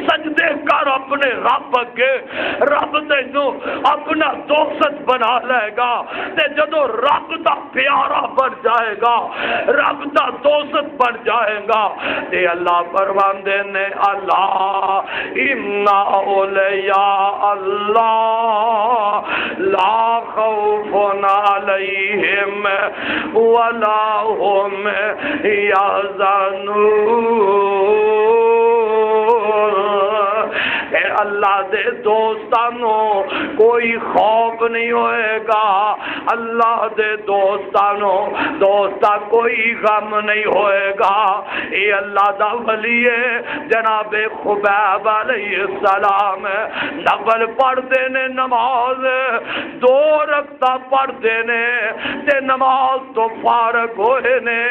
سجدے کر اپنے رب اگے، رب تینو اپنا دوست بنا لے گا، تے جدو رب دا پیارا بن جائے گا، رب دا دوست بن جائے گا، تے اللہ فرماندے نے اللہ ان اولیاء اللہ لا خوف علیہم ولا هم يحزنون، اے اللہ دے دوستانوں کوئی خوف نہیں ہوئے گا، اللہ دے دوستانوں دوستا کوئی غم نہیں ہوئے گا۔ اے اللہ دا ولی جناب خبیب علیہ السلام نفل پڑھتے نے، نماز 2 رکعت پڑھتے نے تے نماز تو فارغ ہوئے نے،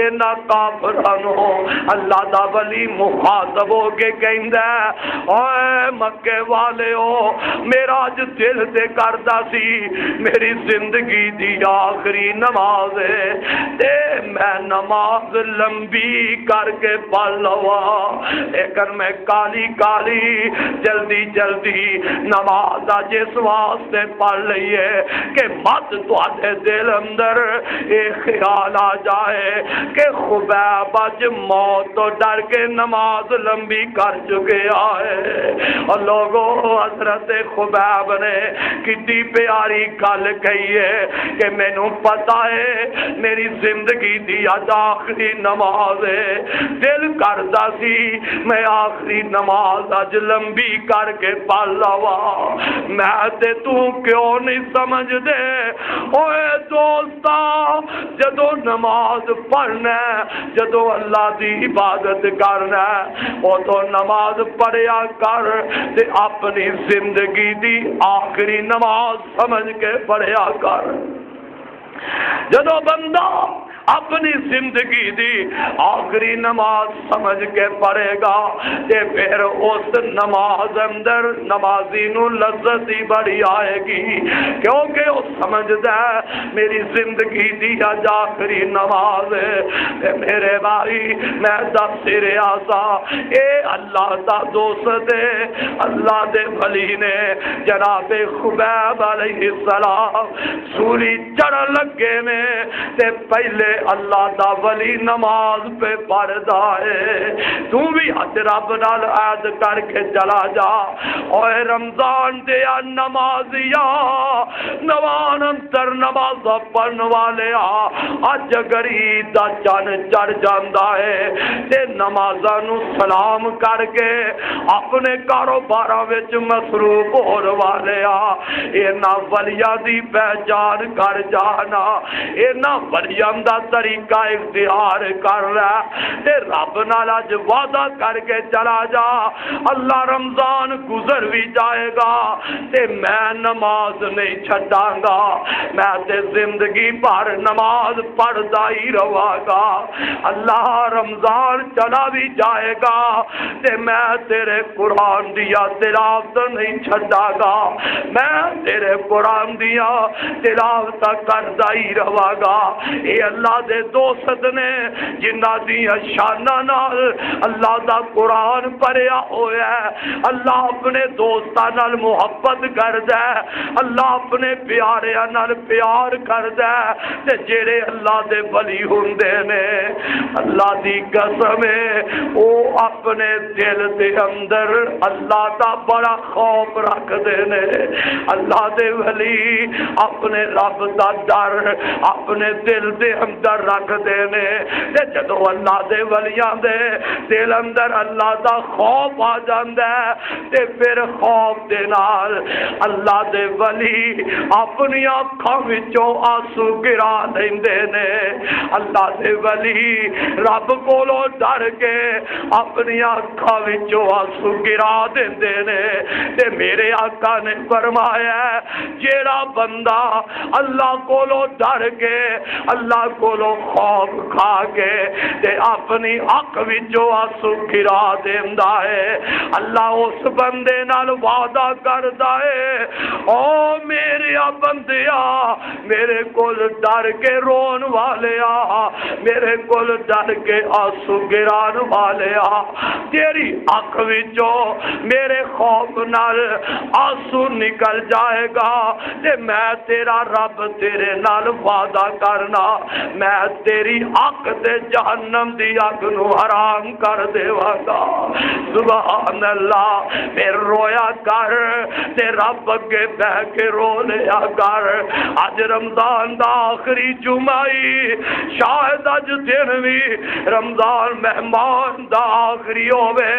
انہاں کافرانوں اللہ دا ولی مخاطب ہو کے کہندا ہے اے مکے والےو میرا اج دل تے کردا سی میری زندگی دی آخری نماز ہے تے میں نماز لمبی کر کے پڑھ لواں، لیکن میں کالی کالی جلدی جلدی نماز جس واسطے پڑھ لئیے کہ مت تواڈے دل اندر ایک خیال آ جائے کہ خبیب اج موت تو ڈر کے نماز لمبی کر چکے آئے۔ اور لوگوں حضرت خبیب نے کتنی پیاری گل کہی ہے کہ مینوں پتہ ہے میری زندگی دی اج آخری نماز ہے، دل کردا سی میں آخری نماز اج لمبی کر کے پڑھ لواں، میں تے تو کیوں نہیں سمجھ دے اوے دوستا جدو نماز پڑھنا جدو اللہ دی عبادت کرنا او تو نماز پڑھیا کر تے اپنی زندگی دی آخری نماز سمجھ کے پڑھیا کر۔ جدو بندہ اپنی زندگی دی آخری نماز سمجھ کے پڑھے گا تے پھر اس نماز اندر نمازی نو لذت ہی بڑی آئے گی، کیونکہ وہ سمجھدا ہے میری زندگی دی اج آخری نماز ہے تے میرے بھائی میں دس رہا سا اے اللہ دا دوست ہے، اللہ دے ولی نے جناب خبیب علیہ السلام سوری چڑھ لگے نے تے پہلے اللہ دا ولی نماز پہ پڑھدا ہے، تو بھی حج رب نال عہد کر کے چلا جا اوے رمضان دیا نمازیا نوان انتر نماز پڑھن والے اج اگر عید دا چن چڑھ جاندا ہے تے نمازاں نو سلام کر کے اپنے کاروباراں وچ مصروف ہون والے انہاں ولیاں دی پہچان کر جانا، انہاں ولیاں دا طریقہ اختیار کر رہا تے رب نال اج وعدہ کر کے چلا جا اللہ رمضان گزر بھی جائے گا تے میں نماز نہیں چھڈاں گا، میں تے زندگی بھر نماز پڑھدا ہی رہاں گا، اللہ رمضان چلا بھی جائے گا تے میں تیرے قرآن دیا تلاوت نہیں چھڈاں گا، میں تیرے قرآن دیا تلاوت کردا ہی رہاں گا۔ اے اللہ دے دوست نے جنہ دی شاناں نال اللہ دا قرآن پڑھیا ہویا ہے، اللہ اپنے دوستاں نال محبت کردا ہے، اللہ اپنے پیاریاں نال پیار کردا ہے تے جڑے اللہ دے ولی ہوندے نے اللہ دی قسم ہے او اپنے دل دے اندر اللہ دا بڑا خوف رکھدے نے، اللہ دے ولی اپنے رب دا ڈر اپنے دل دے اندر رکھ دینے تے جدو اللہ دے ولیاں دے دل اندر اللہ دا خوف آ جاندا ہے تے پھر خوف دے نال اللہ دے ولی اپنی اکھاں وچوں آنسو گرا لیندے نے، اللہ دے ولی رب کولوں ڈر کے اپنی اکھاں وچوں آنسو گرا دیندے نے تے میرے آقا نے فرمایا جیڑا بندہ اللہ کولوں ڈر کے اللہ کو کولو خوف کھا کے تے اپنی حق وچوں آنسو گرا دیندا ہے اللہ اس بندے نال وعدہ کردا ہے او میرے بندیا میرے کول ڈر کے رون والے میرے کول ڈر کے آنسو گران والے تیری حق وچوں میرے خوف نال آنسو نکل جائے گا تے میں تیرا رب تیرے نال وعدہ کرنا میں تیری حق تے جہنم دی اگ نو حرام کر دیواں گا سبحان اللہ پھر رویا کر تے رب اگے بہ کے رو لیا کر اج رمضان دا آخری جمعہ شاید اج دن بھی رمضان مہمان دا آخری ہوے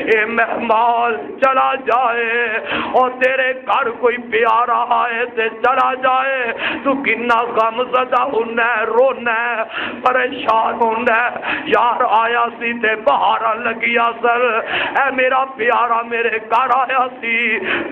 اے مہمان چلا جائے اور تیرے گھر کوئی پیارا آئے تے چلا جائے تو کنا غم زدہ ہونا ہے رونا ہے پریشان ہونا ہے یار آیا سی تے بہارا لگی اصل اے میرا پیارا میرے گھر آیا سی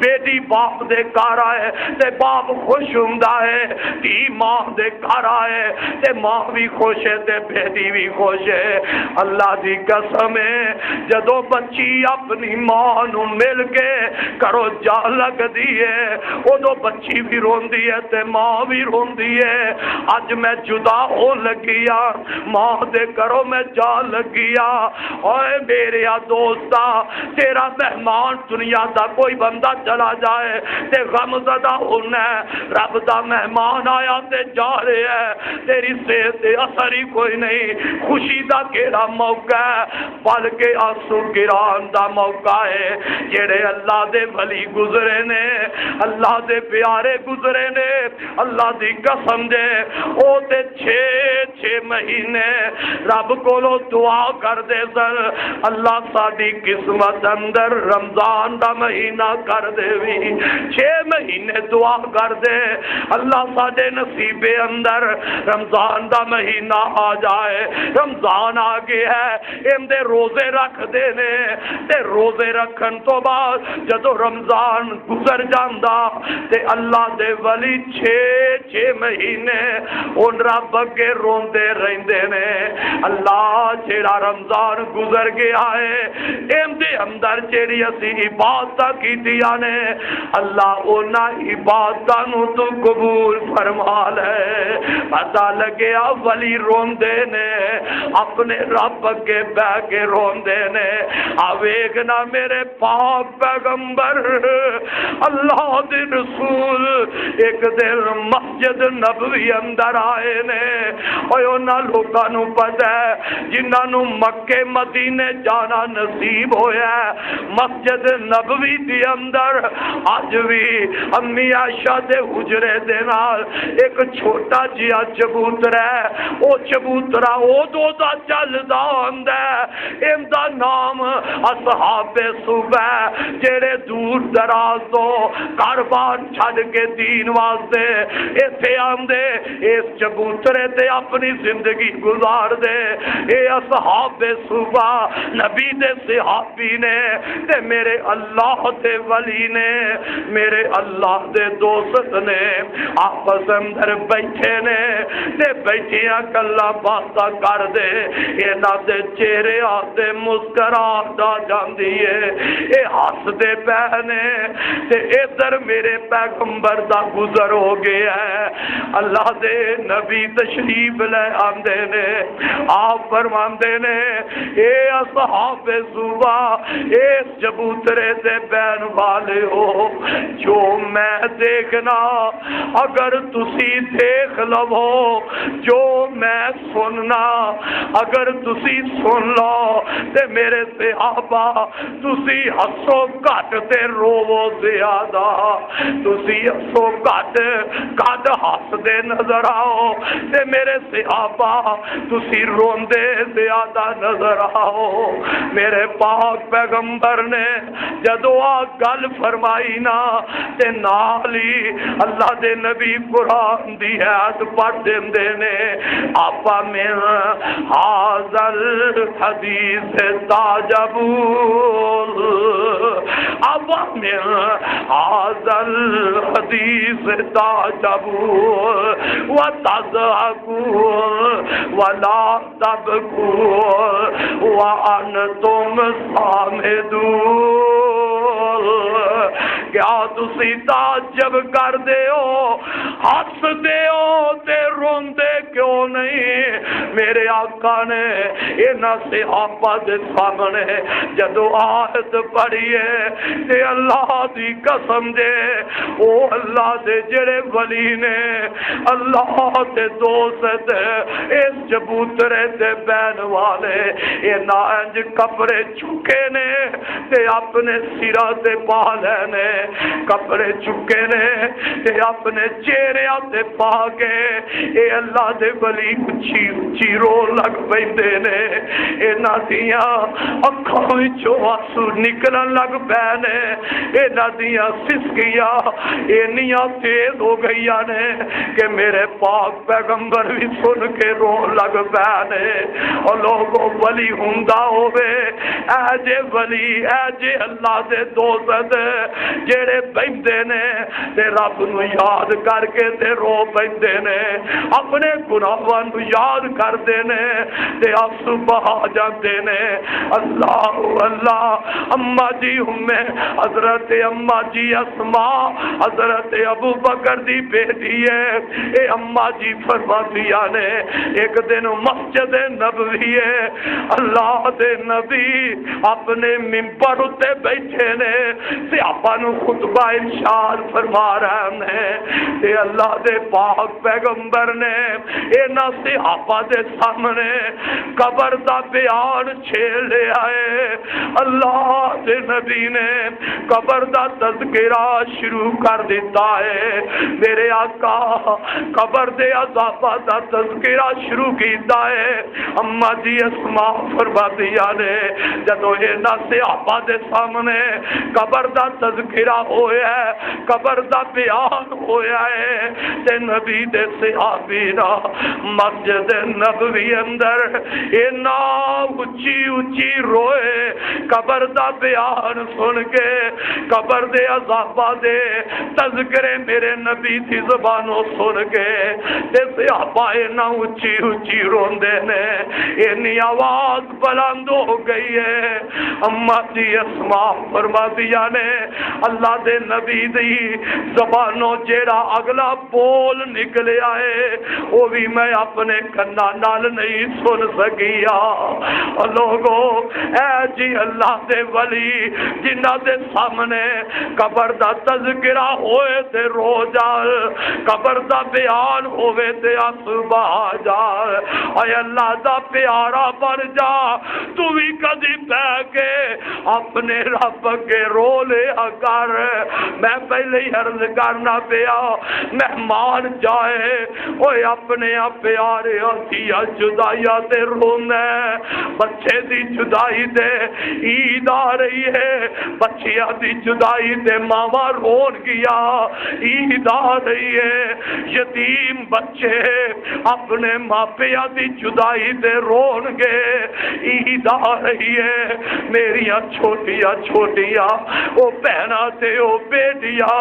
بیٹی باپ دے گھر آئے تے باپ خوش ہوندا ہے دھی ماں دے گھر آئے تے ماں بھی خوش ہے تے بیٹی بھی خوش ہے اللہ دی قسم ہے جدو بچی اپنی ماں نو مل کے کرو جا لگ دی ہے ادو بچی بھی روندی ہے تے ماں بھی روندی ہے اج میں جدا ہو لگیا ماں دے کرو میں جا لگیا اوے میرے دوستا تیرا مہمان دنیا دا کوئی بندہ چلا جائے تے غم زدہ ہونا ہے رب دا مہمان آیا تے جا رہے ہے تیری صحت تے اثر ہی کوئی نہیں خوشی دا کیڑا موقع ہے بلکہ آنسو گران دا موقع ہے جڑے اللہ دے ولی گزرے نے اللہ دے پیارے گزرے نے اللہ دی قسم دے او تے 6 مہینے رب کولو دعا کر دے سن اللہ ساڈی قسمت اندر رمضان دا مہینہ کر دے وی 6 مہینے دعا کر دے اللہ ساڈے نصیب اندر رمضان دا مہینہ آ جائے رمضان آ گیا ہے ان دے روزے رکھ دے نے تے روزے رکھن تو بعد جدو رمضان گزر جاندا تے اللہ دے ولی 6 مہینے ان رب اگے روندے رہندے نے اللہ جیڑا رمضان گزر گیا ہے ان دے اندر جیڑی اسی عبادتاں کیتیاں نے اللہ انہاں عبادتاں نو تو قبول فرما لے پتہ لگیا ولی روندے نے اپنے رب اگے بہ کے روندے نے آویگنا میرے پاک پیغمبر اللہ دے رسول ایک دن مسجد نبوی اندر آئے نے اور انہاں لوکاں نو پتہ ہے جنہاں نو مکے مدینے جانا نصیب ہویا ہے مسجد نبوی دی اندر اج بھی امی عائشہ دے حجرے دے نال ایک چھوٹا جیا چبوتر ہے او چبوترا او دو دا چلدا ہوندا ہے ان دا نام اصحاب صبح جڑے دور دراز تو کاروبار چھڈ کے دین واسطے ایتھے آندے اس چبوترے تے اپنی زندگی گزار دے اے اصحاب صبح نبی دے صحابی نے تے میرے اللہ دے ولی نے میرے اللہ دے دوست نے آپس اندر بیٹھے نے تے بیٹھیاں گلاں باتاں کر دے انہاں دے چہرے آتے مسکراہٹ آ جاندی ہے اے ہس دے پے نے تے ادھر میرے پیغمبر دا گزر ہو گیا ہے اللہ دے نبی تشریف لے آندے نے آپ فرماندے نے اے اصحاب صبح اے چبوترے دے بین والے ہو جو میں دیکھنا اگر تسی دیکھ لو جو میں سننا اگر تسی سن لو تے میرے صحابہ تسی ہسو گھٹ تے روو زیادہ تسی ہسو گھٹ ہس دے نظر آؤ تے میرے صحابہ تسی روندے زیادہ نظر آؤ میرے پاک پیغمبر نے جدو آ گل فرمائی نا تے نال ہی اللہ دے نبی قرآن دی آیت پڑھ دیندے نے آپا من حاضل حدیث تعجبون من هذا الحديث تعجبون وتضحكون ولا تبكون وأنتم صامدون. کیا تسی تعجب کر دے ہو، ہس دے ہو تے روندے کیوں نہیں؟ میرے آقا نے انہاں صحابہ دے سامنے جدو آیت پڑھی ہے تے اللہ دی قسم دے او اللہ دے جڑے ولی نے اللہ دے دوست اس چبوترے دے بین والے یہ نانج کپڑے چکے نے تے اپنے سرا تے پا لینے، کپڑے چکے نے تے اپنے چہرے تے پا کے اے اللہ دے ولی اچھی اچھی رو لگ پیندے نے، انہاں دیاں اکھاں وچوں آنسو نکلن لگ پے نے، انہاں دیاں سسکیاں انیاں تیز ہو گئیاں نے کہ میرے پاک پیغمبر بھی سن کے رو لگ پے نے. اور لوگوں ولی ہوندا ہووے اے جے ولی اے جے اللہ دے دوست جڑے بیندے نے تے رب نو یاد کر کے تے رو پیندے نے، اپنے گناہاں نو یاد کردے نے تے آنسو بہا جاندے نے. اللہ اللہ اما جی حضرت اما جی اسماء حضرت ابو بکر دی بیٹی ہے، اے اما جی فرماندیاں نے ایک دن مسجد نبوی ہے اللہ دے نبی اپنے ممبر تے بیٹھے نے صحابہ نو خطبہ ارشاد فرما رہے ہیں تے اللہ دے پاک پیغمبر نے انہاں صحابہ دے سامنے قبر دا بیان چھیڑ لے آئے. اللہ دے نبی نے قبر دا تذکرہ شروع کر دیتا ہے. میرے آقا قبر دے عذابہ دا تذکرہ شروع کیتا ہے. اما جی اسماء فرماندیاں نے جدو انہاں صحابہ دے سامنے قبر دا تذکرہ ہویا ہے، قبر دا بیان ہویا ہے تے نبی دے صحابی نا مسجد نبوی اندر اینا اچھی اچھی روئے قبر دا بیان سن کے، قبر دے عذابہ دے تذکرے میرے نبی دی زبانوں سن کے تے صحابہ اینا اچھی اچھی روندے نے، اینی آواز بلند ہو گئی ہے. اما جی اسماء فرماندیاں نے اللہ دے نبی دی زبانوں جیڑا اگلا بول نکلے آئے وہ بھی میں اپنے کنا نال نہیں سن سکیا. اور لوگوں اے جی اللہ دے ولی جنہ دے سامنے قبر دا تذکرہ ہوئے تے رو جال، قبر دا بیان ہوئے تے آنسو بہا جال. اے اللہ دا پیارا بن جا تو بھی کدی بہ کے اپنے رب کے رو لے اگر میں پہلے ہی عرض کرنا پیا مہمان جائے اوے اپنے پیارے دیا جدائیاں تے رونا، بچے دی جدائی تے عید آ رہی ہے، بچیاں دی جدائی تے ماما رون گیا، عید آ رہی ہے، یتیم بچے اپنے ماپیاں دی جدائی تے رون گے، عید آ رہی ہے. میریاں چھوٹیاں چھوٹیاں او بہنا تے او بیٹیاں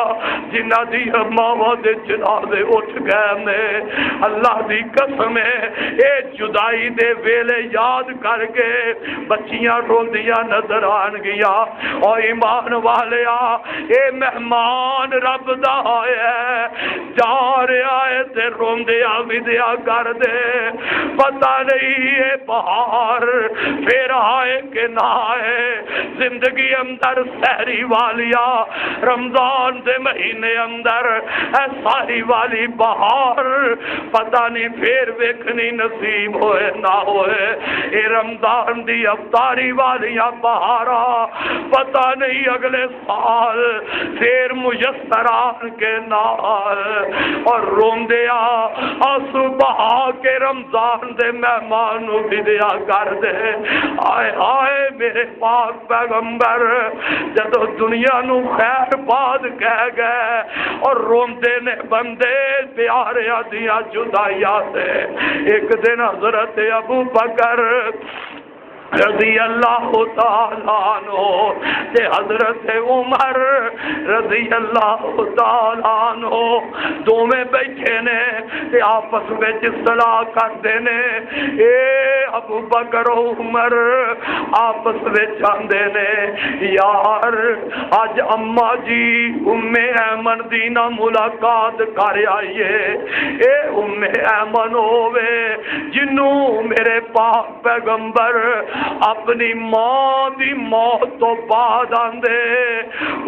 جنہ دی ماواں دے جنازے اٹھ گئے نے، اللہ دی قسم ہے اے جدائی دے ویلے یاد کر کے بچیاں روندیاں نظر آن گیا. او ایمان والیا اے مہمان رب دا ہے جا رہا ہے تے روندیاں ودیا کر دے، پتہ نہیں اے بہار پھر آئے کہ نہ آئے. زندگی اندر سحری والیا رمضان دے مہینے اندر اے ساری والی بہار پتہ نہیں پھر ویکھنی نصیب ہوئے نہ ہوئے. اے رمضان دی افطاری والیاں بہارا پتہ نہیں اگلے سال پھر میسر آن کے نہ آئے. اور روندیا آنسو بہا کے رمضان دے مہمان نو ودیا کر دے. آئے آئے میرے پاک پیغمبر جدو دنیا نو خیر باد کہہ گئے اور روندے نے بندے پیارے دیا جدائیاں سے. ایک دن حضرت ابو بکر رضی اللہ تعالیٰ عنہ تے حضرت عمر رضی اللہ تعالیٰ عنہ دوویں بیٹھے نے تے آپس وچ صلاح کردے نے اے ابو بکر و عمر آپس وچ آندے نے یار اج اماں جی ام ایمن دی نہ ملاقات کر آئیے اے ام ایمن ہووے جنوں میرے پاک پیغمبر اپنی ماں دی موت تو بعد آندے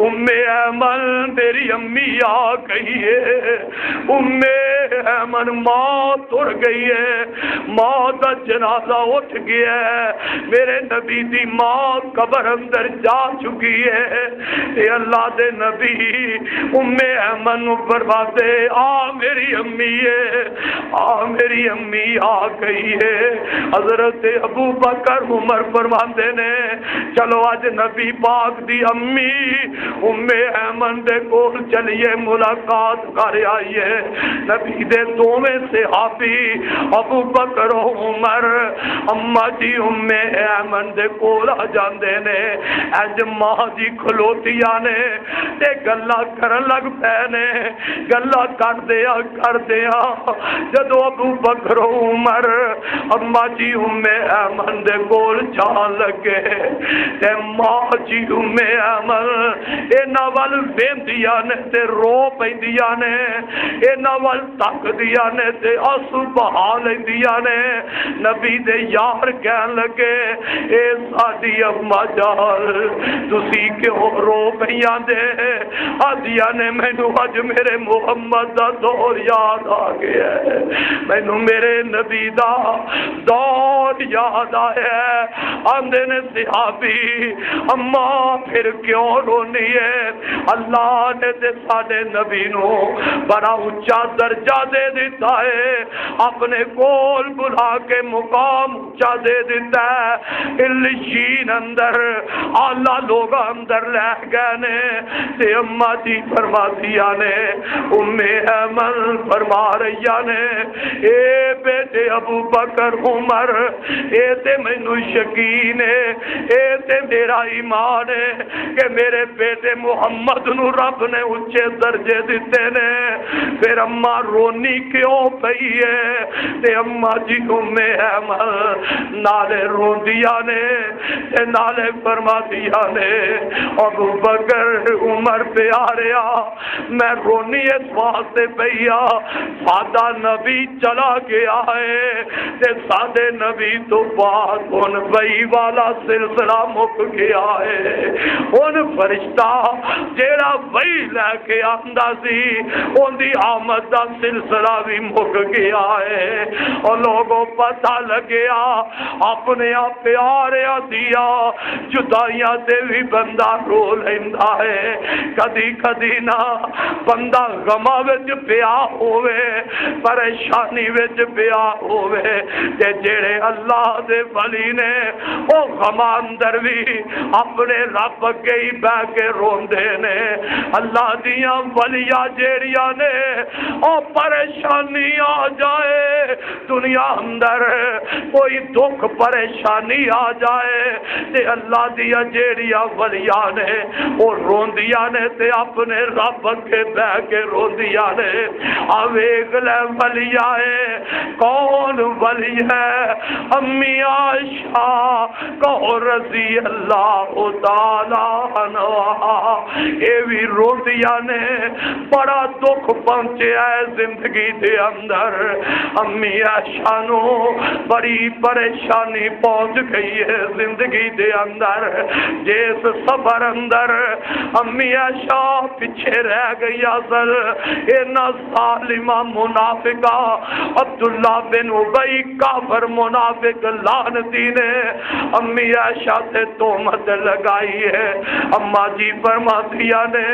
ام ایمن میری امی آ گئی ہے ام ایمن ماں تر گئی ہے ماں دا جنازہ اٹھ گیا ہے میرے نبی دی ماں قبر اندر جا چکی ہے اے اللہ دے نبی ام ایمن فرماتے آ میری امی ہے آ میری امی آ گئی ہے حضرت ابو بکر عمر فرماندے نے چلو اج نبی پاک دی امی ام ایمن دے کول چلیے ملاقات کر آئیے نبی دے دوویں صحابی ابو بکر و عمر اما جی ام ایمن دے کول آ جاندے نے اج ماں جی کھلوتیاں نے تے گلاں کرن لگ پے نے گلاں کردیا جدو ابو بکر و عمر اما جی ام ایمن دے کول جان لگے تے ماں جی ام ایمن انہاں ول ویندیاں نے تے رو پیندیاں نے انہاں ول تکدیاں نے تے آنسو بہا لیندیاں نے نبی دے یار کہن لگے اے ساڈی اما جان تسی کیوں رو پیاں دے آدیاں نے مینوں اج میرے محمد دا دور یاد آ گیا ہے مینوں میرے نبی دا دور یاد آیا ہے آندے نے صحابی اما پھر کیوں رونی ہے اللہ نے تے ساڈے نبی نو بڑا اونچا درجہ دے دیتا ہے اپنے کول بلا کے مقام اونچا دے دیتا ہے علیین اندر اعلیٰ لوگ اندر لے گئے نے تے اما جی فرما دیا نے ام ایمن فرما رہی نے اے بیٹے ابو بکر عمر اے تے مینوں یقین ہے اے تے میرا ایمان ہے کہ میرے بیٹے محمد نو رب نے اونچے درجے دیتے نے پھر اما رونی کیوں پئی ہے تے اما جی ام ایمن نالے روندیاں نے تے نالے فرما دیا نے ابو بکر عمر پیاریا میں رونی اس واسطے پیا سادہ نبی چلا گیا ہے تے سادے نبی تو بعد ان بئی والا سلسلہ مک گیا ہے ان فرشتہ جیڑا بئی لے کے آندا سی ان دی آمد دا سلسلہ بھی مک گیا ہے اور لوگوں پتہ لگیا اپنے آپ پیاریا دیا جدائیاں تے بھی بندہ رو لیندا ہے کدی کدی نہ بندہ غماں وچ پیا ہووے پریشانی وچ پیا ہووے تے جڑے اللہ دے ولی نے او غماں اندر بھی اپنے رب اگے ہی بہ کے روندے نے اللہ دیاں ولیاں جیڑیاں نے او پریشانی آ جائے دنیا اندر کوئی دکھ پریشانی آ جائے تے اللہ دیاں جیڑیاں ولیاں نے او روندیاں نے تے اپنے رب کے بہ کے روندیاں نے آویگ لے ولیاں ہے کون ولی ہے امی عائشہ کہو رضی اللہ تعالیٰ عنہا اے بھی روندیاں نے بڑا دکھ پہنچے ہے زندگی دے اندر امی عائشہ نو بڑی پریشانی پہنچ گئی ہے زندگی دے اندر جس سفر اندر امی عائشہ پیچھے رہ گئی اصل اینا ظالمہ منافقہ عبداللہ بن ابی کافر منافق لعنتی نے امی عائشہ سے تہمت لگائی ہے اما جی فرما دیا نے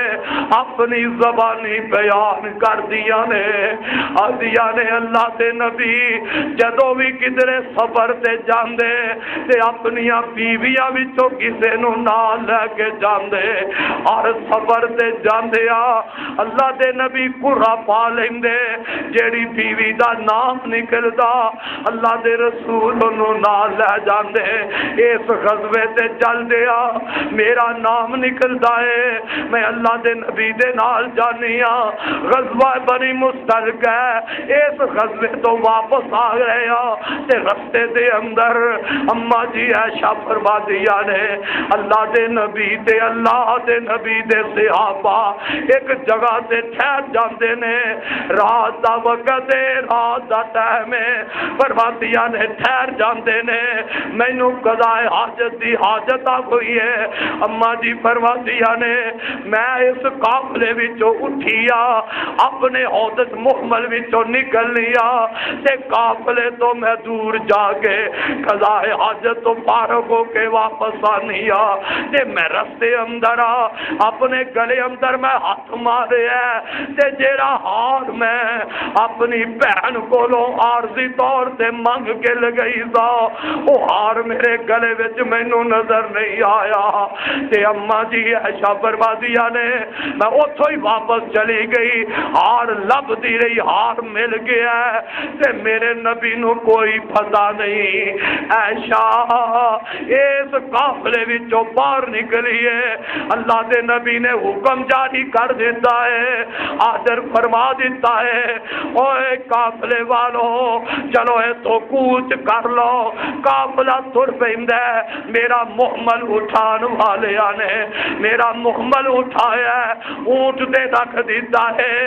اپنی زبانی بیان کر دیا نے آدیا نے اللہ دے نبی جدو بھی کدرے سفر تے جاندے تے اپنیاں بیویاں وچوں کسے نو نال لے کے جاندے اور سفر تے جاندے اللہ دے نبی قرا پا لیندے جیڑی بیوی دا نام نکلدا اللہ دے رسول نو نال لے جاندے اس غزوے تے چل دیا میرا نام نکلدا ہے میں اللہ دے نبی دے نال جانی ہاں غزوہ بنی مستلق ہے اس غزوے تو واپس آ رہے ہاں تے رستے دے اندر اما جی عائشہ فرما دیا نے اللہ دے نبی تے اللہ دے نبی دے صحابہ ایک جگہ تے ٹھہر جاندے نے رات دا وقت ہے رات دا ٹائم ہے فرماندیاں نے ٹھہر جاندے نے مینوں قضاء حاجت دی حاجت آ گئی ہے اما جی فرماندیاں نے میں اس قافلے وچوں اٹھیا اپنے عہدت محمل وچوں نکل لیا تے قافلے تو میں دور جا کے قضاء حاجت تو فارغ ہو کے واپس آنیا تے میں رستے اندر اپنے گلے اندر میں ہاتھ مارے ہے تے جیڑا ہار میں اپنی بہن کولوں عارضی طور تے منگ کے لگئی دا وہ ہار میرے گلے وچ مینوں نظر نہیں آیا تے اما جی عائشہ فرماندیاں نے میں اوتھوں ہی واپس چلی گئی ہار لب دی رہی ہار مل گیا تے میرے نبی نو کوئی پتہ نہیں عائشہ اس قافلے وچوں باہر نکلی ہے اللہ دے نبی نے حکم جاری کر دیتا ہے آدر فرما دیتا ہے اوے قافلے والو چلو اے تو کوچ کر لو قافلہ تر پیندا ہے میرا محمل اٹھان والے نے میرا محمل اٹھایا اونٹ دے رکھ دیتا ہے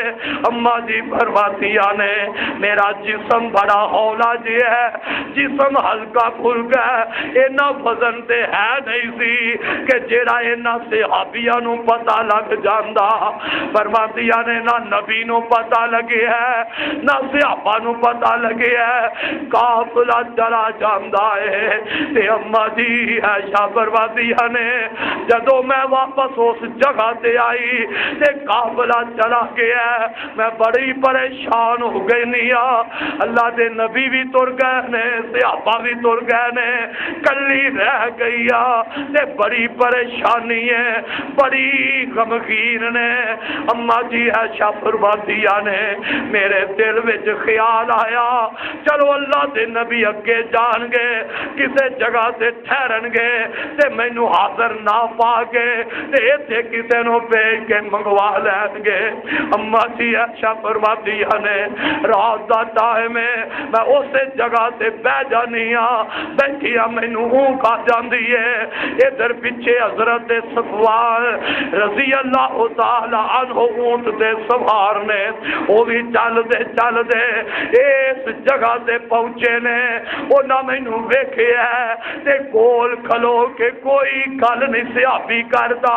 اما جی فرماتیاں نے میرا جسم بڑا ہولا جی ہے جسم ہلکا پھلکا اینا وزن تے ہے نہیں سی کہ جیڑا اینا صحابیاں نو پتہ لگ جاندا فرماتیاں نے نہ نبی نو پتہ لگے ہے نہ صحابہ نو پتہ لگے ہے قافلہ چلا جاندا ہے تے اما جی عائشہ فرماتیاں نے جدوں میں واپس اس جگہ تے آئی تے قافلہ چلا گیا میں بڑی پریشان ہو گئی نیا اللہ دے نبی بھی تر گئے نے صحابہ بھی تر گئے نے کلی رہ گئی تے بڑی پریشانی ہے بڑی غمگین نے اما جی عائشہ فرماندیاں نے میرے دل وچ خیال آیا چلو اللہ دے نبی اگے جان گے کسے جگہ تے ٹھہرن گے تے مینوں حاضر نہ پا کے تے ایتھے کسے نو بھیج کے منگوا لین گے اما جی عائشہ فرماندیاں نے رات دا ٹائم ہے میں اسے جگہ تے بیٹھ جانی ہاں بیٹھی مینوں اونک آ جاندی ہے ادھر پیچھے حضرت صفوان رضی اللہ تعالی عنہ اونٹ دے سوار نے وہ بھی چل دے اس جگہ تے پہنچے نے انہاں مینوں ویکھیا تے کول کھلو کے کوئی گل نہیں صحابی کردا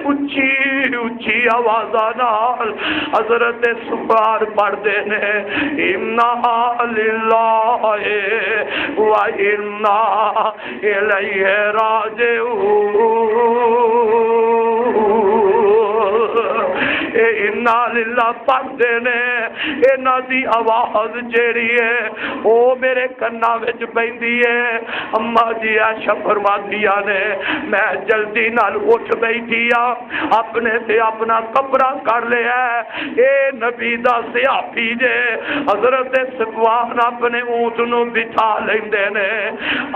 اچھی اچھی آوازاں نال حضرت صفوان پڑھدے نے انا للہ و انا الیہ راجعون انا للہ پڑھتے نے انہاں دی آواز جیڑی ہے او میرے کنا وچ پیندی ہے اما جی عائشہ فرماندیاں نے میں جلدی نال اٹھ بیٹھی اپنے سے اپنا کپڑا کر لیا اے نبی دا صحابی جے حضرت صفوان اپنے اونٹ نو بٹھا لیندے نے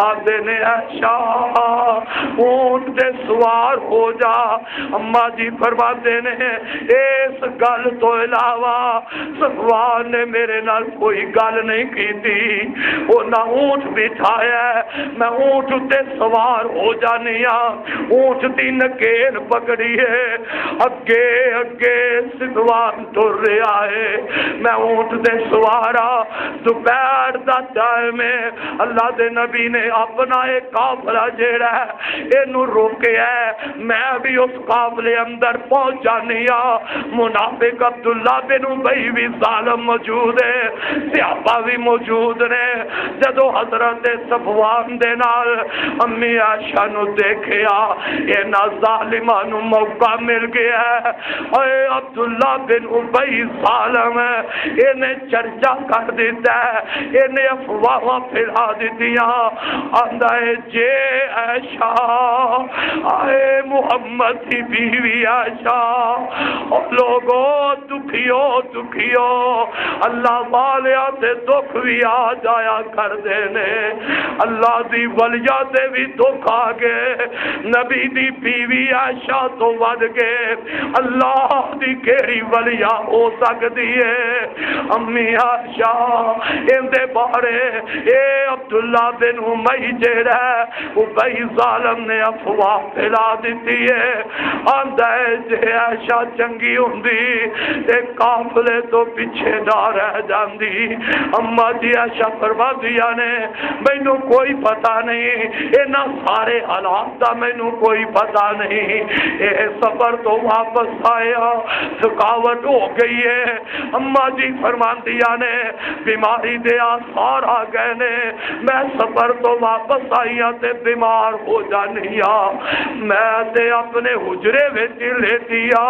آندے نے عائشہ اونٹ تے سوار ہو جا اما جی فرماندے نے اس گل تو علاوہ صفوان نے میرے نال کوئی گل نہیں کی تھی وہ نہ اونٹ بٹھایا میں اونٹ تے سوار ہو جانی اونٹ دی نکیل پکڑی ہے اگے اگے صفوان ٹر رہا ہے میں اونٹ تے سوارا دوپہر دا ٹائم ہے اللہ دے نبی نے اپنا ایک قافلہ جیڑا ہے اینو روکیا ہے میں بھی اس قافلے اندر پہنچ جانی منافق عبداللہ بن ابی بھی ظالم موجود ہے صحابہ بھی موجود نے جدو حضرت صفوان دے نال امی عائشہ نو دیکھیا اینا ظالماں نو موقع مل گیا ہے اے عبداللہ بن ابی ظالم ہے انہیں چرچا کر دیتا ہے انہیں افواہ پھیلا دیتیاں آندہ ہے جے عائشہ اے محمد کی بیوی عائشہ اور لوگوں دکھیو اللہ والیا تے دکھ بھی آ جایا کر دینے اللہ دی ولیہ تے بھی دکھ آ گئے نبی دی بیوی عائشہ تو ود گئے اللہ دی کیڑی ولیہ ہو سکتی ہے امی عائشہ اندے بارے اے عبداللہ بن امی جیڑا ابی ظالم نے افواہ پھیلا دیتی ہے آندہ ہے جے عائشہ چنگی ہوندی تے قافلے تو پیچھے نہ رہ جاندی اما جی عائشہ فرما دیا نے مینوں کوئی پتہ نہیں اینا سارے حالات دا مینوں کوئی پتہ نہیں اے سفر تو واپس آیا تھکاوٹ ہو گئی ہے اما جی فرما دیا نے بیماری دے آثار آ گئے نے میں سفر تو واپس آئیا تے بیمار ہو جانیا میں تے اپنے حجرے وچ لیٹیا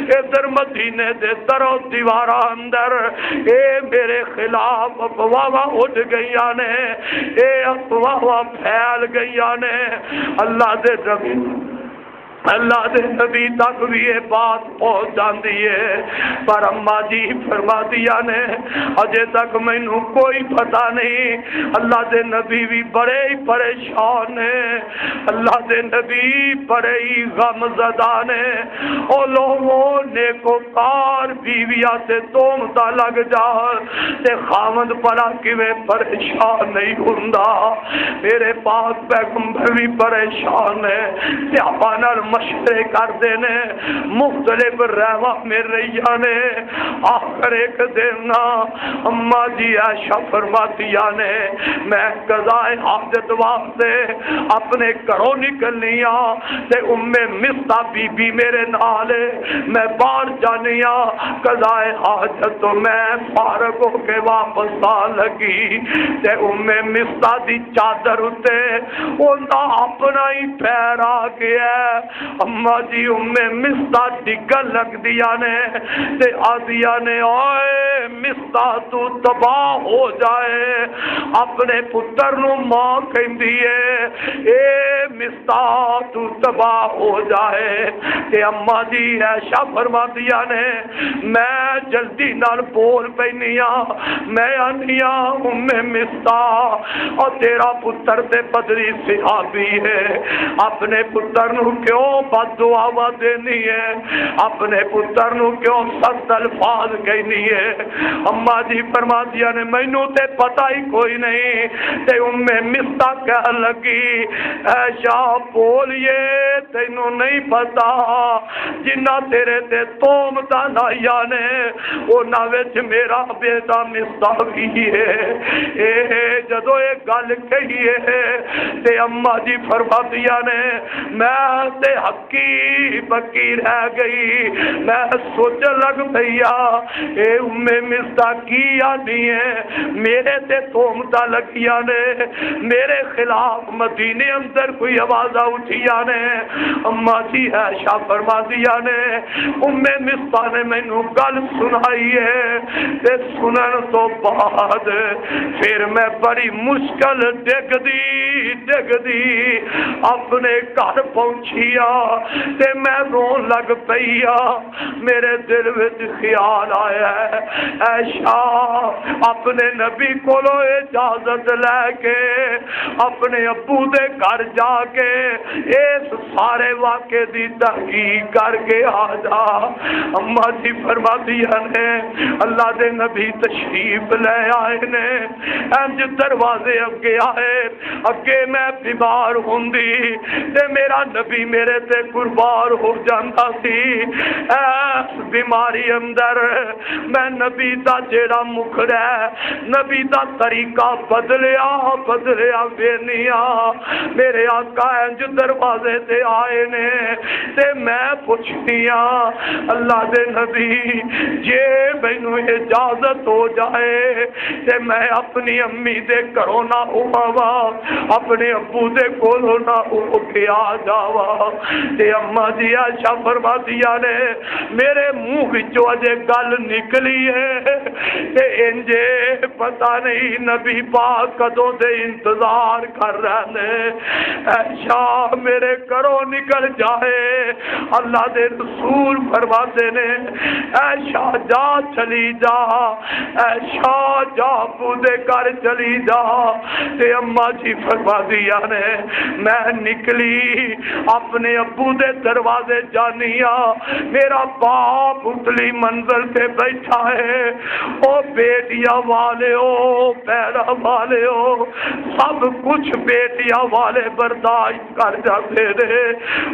ادھر مدینے دے در و دیوارا اندر اے میرے خلاف افواہ اٹھ گئیاں نے اے افواہ پھیل گئیاں نے اللہ دے نبی تک بھی یہ بات پہنچ جاندی ہے پر اما جی فرما دیا نے اجے تک مینوں کوئی پتہ نہیں اللہ دے نبی بھی بڑے ہی پریشان ہیں اللہ دے نبی بڑے ہی غم زدہ نے او لوگوں نیکوکار بیویاں تے تومتا لگ جا تے خاوند پڑا کیویں پریشان نہیں ہوندا میرے پاک پیغمبر بھی پریشان ہے تے اپنا مشورے کر دینے مختلف رہوا میں رہیا نے آخر ایک دن اما جی عائشہ فرماتیا نے میں قضائے حاجت واسطے اپنے گھروں نکلنیا تے مصطح بی بی میرے نال میں باہر جانیا قضائے حاجت تو میں فارغ ہو کے واپس آ لگی تے مصطح دی چادر اتے اوندا اپنا ہی پیر آ گیا اما جی مصطح ڈگن لگ دیا نے تے آدیا نے اوئے مصطح تو تباہ ہو جائے اپنے پتر نو ماں کہندی ہے اے مصطح تو تباہ ہو جائے تے اما جی عائشہ فرما دیا نے میں جلدی نال بول پینیا میں آنیا مصطح اور تیرا پتر تے بدری صحابی ہے اپنے پتر نو کیوں بد دعا دینی ہے اپنے پتر نو کیوں سخت الفاظ کہنی ہے اما جی فرما دیا نے مینوں تے پتہ ہی کوئی نہیں تے مصطح کہہ لگی عائشہ بولیے تینوں نہیں پتا جنہ تیرے تے تومتا لائیا نے انہاں وچ میرا بیٹا مصطح بھی ہے اے جدو ایک گل کہی ہے تے اما جی فرما دیا نے میں تے حقی بکی رہ گئی میں سوچ لگ پیا اے مصطح کی آنی ہے میرے تے تومتا لگیا نے میرے خلاف مدینے اندر کوئی آوازہ اٹھیا نے اما جی عائشہ فرما دیا نے مصطح نے مینوں گل سنائی ہے تے سنن تو بعد پھر میں بڑی مشکل ڈگ دی اپنے گھر پہنچیا تے میں رون لگ پیا میرے دل وچ خیال آیا ہے عائشہ اپنے نبی کولو اجازت لے کے اپنے ابو دے گھر جا کے اس سارے واقعے دی تحقیق کر کے آ جا اما جی فرما دیا نے اللہ دے نبی تشریف لے آئے نے انج دروازے اگے آئے اگے میں بیمار ہوندی تے میرا نبی میرے تے قربان ہو جاتا سی اس بیماری اندر میں نبی دا جیڑا مکھڑا ہے نبی دا طریقہ بدلیا وینیا میرے آقا انج دروازے تے آئے نے تے میں پوچھنیا اللہ دے نبی جے مینوں اجازت ہو جائے تے میں اپنی امی دے گھروں نہ ہوواں اپنے ابو دے کولوں نہ ہو کے آ جاوا تے اما جی عائشہ فرماندیاں نے میرے منہ وچوں اجے گل نکلی ہے تے انجے پتہ نہیں نبی پاک کدوں دے انتظار کر رہے نے عائشہ میرے گھروں نکل جائے اللہ دے رسول فرماتے نے عائشہ جا چلی جا عائشہ جا ابو دے گھر چلی جا تے اما جی فرما دیا نے میں نکلی اپنے ابو دے دروازے جانیا میرا باپ اتلی منزل تے بیٹھا ہے او بیٹیاں والے ہو پیرا والے ہو سب کچھ بیٹیاں والے برداشت کر جاتے نے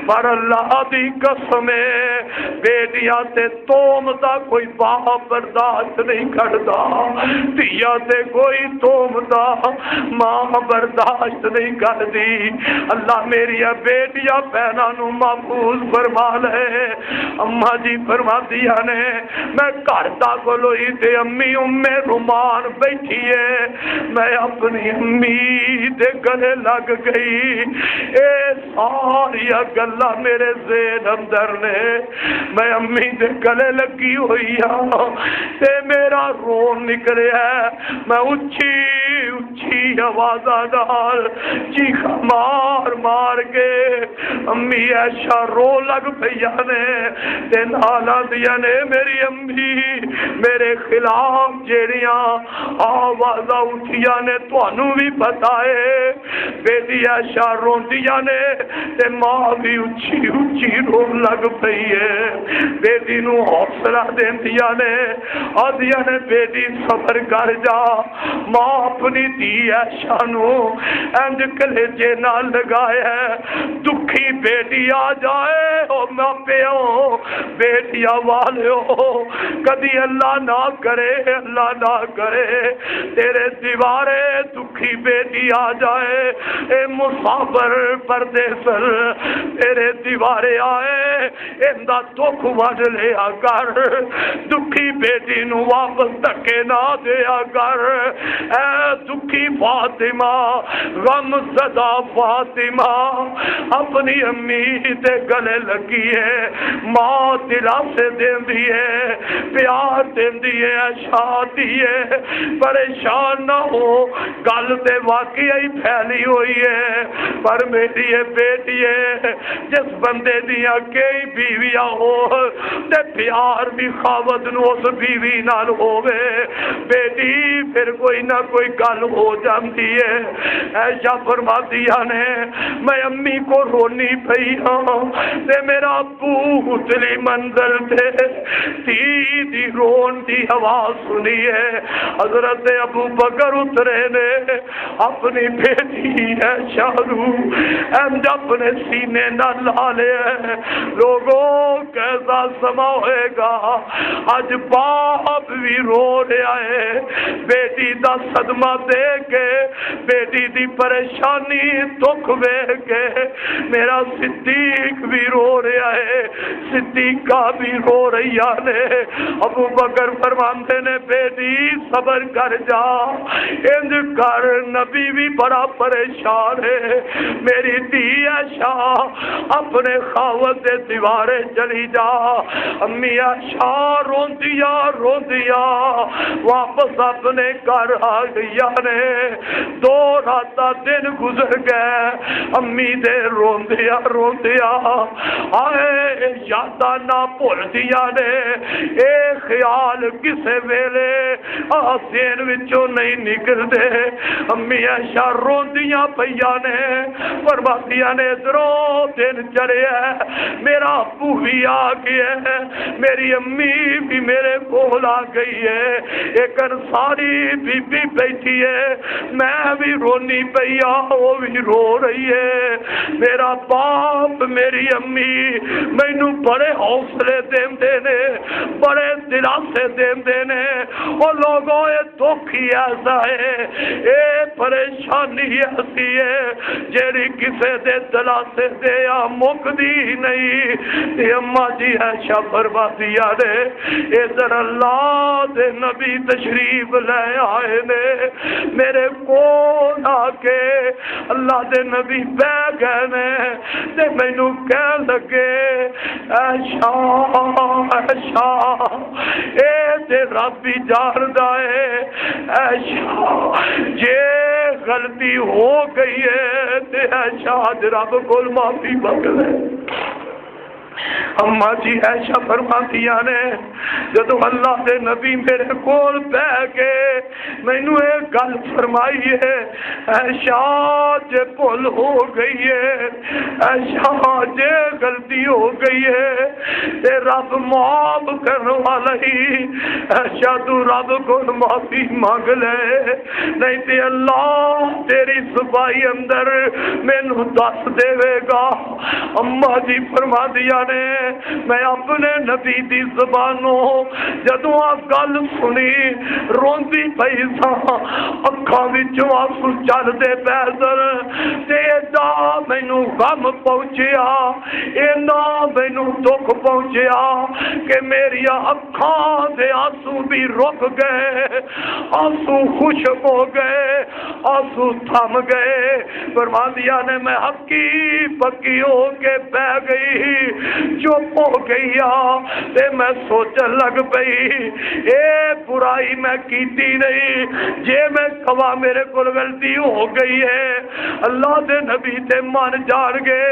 پر اللہ دی قسم ہے بیٹیاں تے تومتا کوئی باپ برداشت نہیں کرتا دیا تے کوئی تومتا ماں برداشت نہیں کرتی اللہ میری بیٹیاں بہناں نو محفوظ فرما لے اما جی فرما دیا نے میں گھر تک لوئی تے امی رومان بیٹھی ہے میں اپنی امی دے گلے لگ گئی اے ساری گلا میرے ذہن اندر نے میں امی دے گلے لگی ہوئی ہوں تے میرا رون نکلے ہے میں اچھی اچھی آوازاں نال چیخا مار مار کے امی عائشہ رو لگ پیا نے تے نالا دیا نے میری امی میرے خلاف جیڑیاں آوازاں اٹھیاں نے تانوں بھی پتہ ہے بیٹی عائشہ روندیاں نے تے ماں بھی اچھی اچھی رو لگ پئی ہے بیٹی نو حوصلہ دیندیاں نے آدیاں نے بیٹی صبر کر جا ماں اپنی دھی عائشہ نو انج کلیجے نال لگائے ہے دکھی بیٹی آ جائے او ماں پیو بیٹیاں والے ہو کدی اللہ نہ کرے اللہ نہ کرے تیرے دیوارے دکھی بیٹی آ جائے اے مسافر پردیسر تیرے دیوارے آئے اندہ دکھ وڈ لیا کر دکھی بیٹی نو واپس دھکے نہ دیا کر اے دکھی فاطمہ غم زدہ فاطمہ اپنی امی تے گلے لگی ہے ماں دلا سے دین دی ہے پیار دین دی ہے شادی ہے پریشان نہ ہو گل تے واقعی پھیلی ہوئی ہے پر میری یہ بیٹی ہے جس بندے دیا کئی بیویاں ہو تے پیار بھی خاوت نو اس بیوی نال ہووے بیٹی پھر کوئی نہ کوئی گل ہو جاندی ہے ایشا فرما دیا نے میں امی کو رونی پئی ہوں تے میرا ابو اتلی منزل تے دی رون دی آواز سنی ہے حضرت ابو بکر اترے نے اپنی بیٹی عائشہ نو انج اپنے سینے نہ لا لے لوگوں کیسا سما ہوئے گا اج باپ بھی رو رہا ہے بیٹی دا صدمہ دے کے بیٹی دی پریشانی دکھ وے کے میرا صدیق بھی رو رہا ہے صدیقہ بھی رو رہی نے ابو بکر فرماندے نے بیٹی صبر کر جا انج کر نبی بھی بڑا پریشان ہے میری دھی عائشہ اپنے خاوت دے دیوارے چلی جا امی عائشہ روندیا واپس اپنے گھر آ گئی نے 2 رات دن گزر گئے امی دے روندیا آئے یاداں نہ بھول دیا نے اے خیال کسے ویلے ذہن وچوں نہیں نکلدے امی عائشہ روندیاں پਈਆਂ نے فرماندیاں نے ادھروں دن چڑھیا میرا ابو بھی آ گیا ہے میری امی بھی میرے کول آ گئی ہے ایک انصاری بی بی بیٹھی ہے میں بھی رونی پئی وہ بھی رو رہی ہے میرا باپ میری امی مینوں بڑے حوصلے دیندے نے بڑے دلاسے دیندے نے وہ لوگوں یہ دکھ ہی ایسا ہے اے پریشانی ایسی ہے جیڑی کسے دے دل پیاسے دیا مکدی نہیں تے اما جی عائشہ فرماندیاں نے ادھر اللہ دے نبی تشریف لے آئے نے میرے کول آ کے اللہ دے نبی بہ گئے نے تے مینوں کہن لگے عائشہ عائشہ اے تے رب ہی جاندا ہے عائشہ جے غلطی ہو گئی ہے تے عائشہ اج رب کول معافی منگ لے اما جی عائشہ فرماندیاں نے جدو اللہ دے نبی میرے کول بیٹھ کے مینوں ایک گل فرمائی ہے عائشہ جے بھول ہو گئی ہے عائشہ جے غلطی ہو گئی ہے تے رب معاف کرنے والا ہی عائشہ تو رب کو معافی مانگ لے نہیں تے اللہ تیری صفائی اندر مینوں دس دے گا اما جی فرماندیاں نے میں اپنے نبی دی زبانوں جدوں آ گل سنی روندی پئی سا اکھاں وچوں آنسو چلدے پے سن تے ایڈا مینوں غم پہنچیا اینا مینوں دکھ پہنچیا کہ میری اکھاں دے آنسو بھی رک گئے آنسو خشک ہو گئے آنسو تھم گئے فرماندیاں نے میں ہکی پکی ہو کے بہ گئی چپ ہو گئی تے میں سوچن لگ پئی اے برائی میں کیتی نہیں جے میں کوا میرے کو غلطی ہو گئی ہے اللہ دے نبی تے من جان گے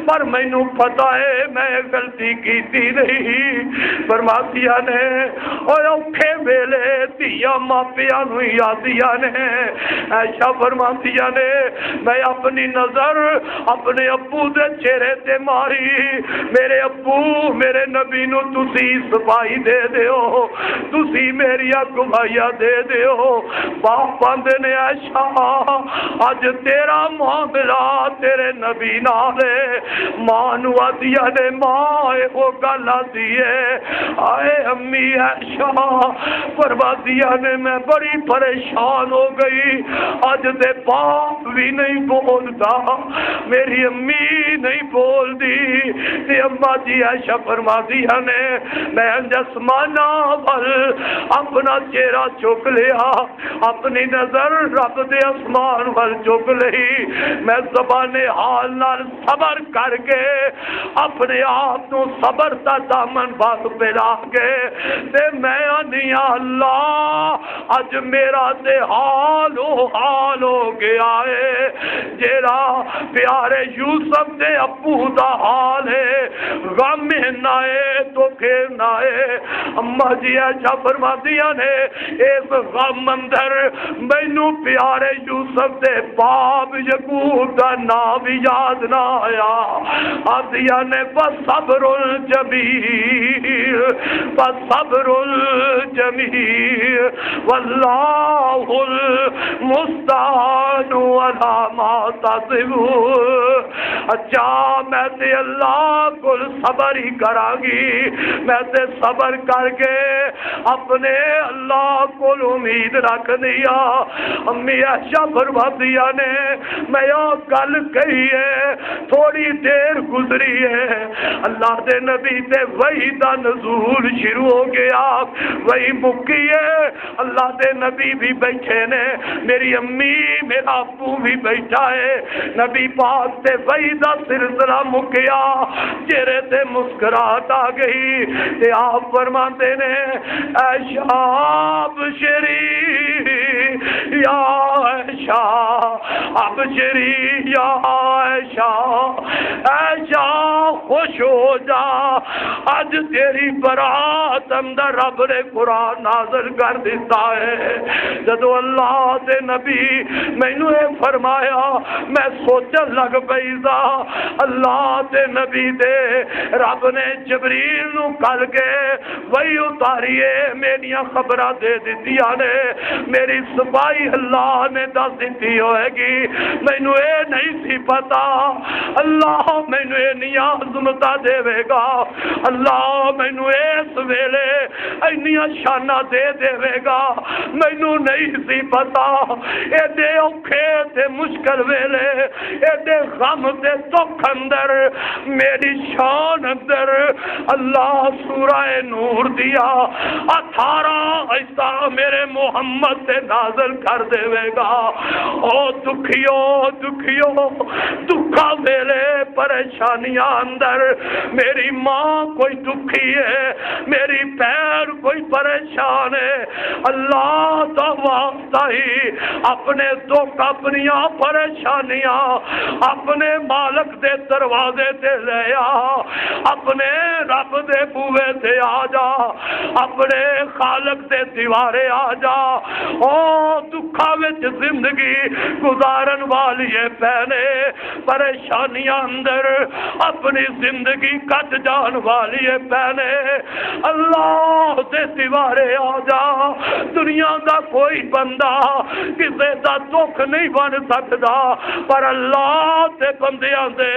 پر مینوں پتا ہے میں غلطی کیتی نہیں فرماندیاں نے اوے اوکھے ویلے دھیاں ماپیاں نوں یادیاں نے عائشہ فرماندیاں نے میں اپنی نظر اپنے ابو دے چہرے تے ماری میرے ابو میرے نبی نو تسی صفائی دے دیو تسی میری گواہیاں دے دیو باپ آندے نے عائشہ اج تیرا معاملہ تیرے نبی نال ماں نو آدیا نے ماں وہ گل آتی ہے آئے امی عائشہ فرماندیاں نے میں بڑی پریشان ہو گئی اج دے باپ بھی نہیں بولتا میری امی نہیں بول دی تے اما جی عائشہ فرماندیاں نے میں جسمانہ ول اپنا چہرہ چک لیا اپنی نظر رب دے آسمان ول چک لئی میں زبان حال نال صبر کر کے اپنے آپ نو صبر دا دامن بات پھیلا کے تے میں آنی اللہ اج میرا تے حال ہو گیا ہے جیڑا پیارے یوسف دے ابو دا حال ہے غم نہ ہے تو خیر نہ ہے اما جی عائشہ فرماندیاں نے اس غم اندر مینوں پیارے یوسف دے باپ یعقوب دا نام بھی یاد نہ آیا آدیاں نے صبر الجمیل صبر الجمیل واللہ المستعان علی ما تصفون اچھا میں تے اللہ کو صبر ہی کراں گی میں تے صبر کر کے اپنے اللہ کو امید رکھ دیا امی عائشہ فرماندیاں نے میں یہ گل کہی ہے تھوڑی دیر گزری ہے اللہ دے نبی تے وحی دا نزول شروع ہو گیا وہی مکی ہے اللہ دے نبی بھی بیٹھے نے میری امی میرا ابو بھی بیٹھا ہے نبی پاک تے وحی دا سلسلہ مکیا چہرے تے مسکراہٹ آ گئی تے آپ فرماتے نے عائشہ ابشری یا عائشہ ابشری یا عائشہ عائشہ خوش ہو جا اج تیری برات اندر رب نے قرآن نازل کر دیتا ہے جدو اللہ دے نبی مینوں اے فرمایا میں سوچن لگ پئی سا اللہ دے نبی دے رب نے جبریل نو کل کے وہی اتاریے میریاں خبراں دے دتیاں نے میری صفائی اللہ نے دس دیتی ہوئے گی مینوں اے نہیں سی پتا اللہ مینوں اے نیاز عظمتاں دے گا اللہ مینوں اس ویلے اینیاں شاناں دے گا مینوں نہیں سی پتا ایڈے اوکھے تے مشکل ویلے ایڈے غم تے دکھ اندر میری شان اندر اللہ سورہ نور دیا 18 ایسا میرے محمد سے نازل کر دے گا او دکھیو دکھا ویلے پریشانیاں اندر میری ماں کوئی دکھی ہے میری پیر کوئی پریشان ہے اللہ دا واسطہ ہی اپنے دکھ اپنیاں پریشانیاں اپنے مالک دے دروازے تے لے آ اپنے رب دے بوئے تے آ جا اپنے خالق دے دیوارے آ جا او دکھا وچ زندگی گزارن والی پہنے پریشانیاں اندر اپنی زندگی کٹ جان والی پہنے اللہ دے دیوارے آ جا دنیا دا کوئی بندہ کسے دا دکھ نہیں بن سکتا پر اللہ تے بندیاں دے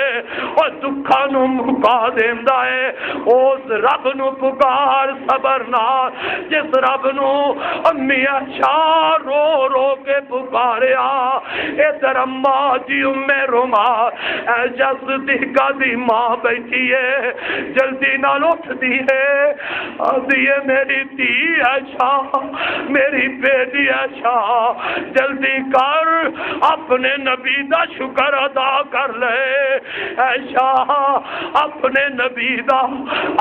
او دکھاں نو مکا دیندا ہے اس رب نو پکار صبر نال جس رب نو امی عائشہ رو رو کے پکاریا ادھر اماں جی رومال عائشہ صدیقہ دی ماں بیٹھی ہے جلدی نال اٹھدی ہے آدھی ہے میری دھی عائشہ میری بیٹی عائشہ جلدی کر اپنے نبی دا شکر ادا کر لے عائشہ اپنے نبی دا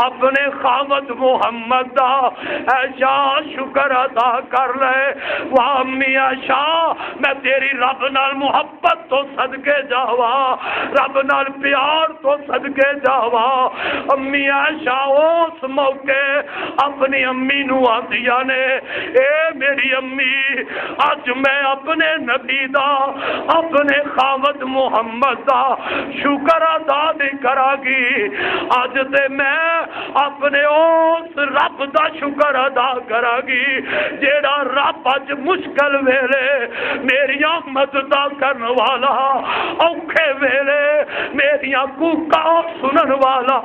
اپنے خامد محمد دا عائشہ شکر ادا کر لے وہ امی عائشہ میں تیری رب نال محبت تو صدقے جاوا رب نال پیار تو صدقے جاوا امی عائشہ اس موقع اپنی امی نو آدیا نے اے میری امی اج میں اپنے نبی دا اپنے خامد محمد دا شکر ادا نہیں کرا گی اج تے میں اپنے اس رب دا شکر ادا کرا گی جیڑا رب اج مشکل ویلے میری مدد کرن والا اوکھے ویلے میری کوکا سنن والا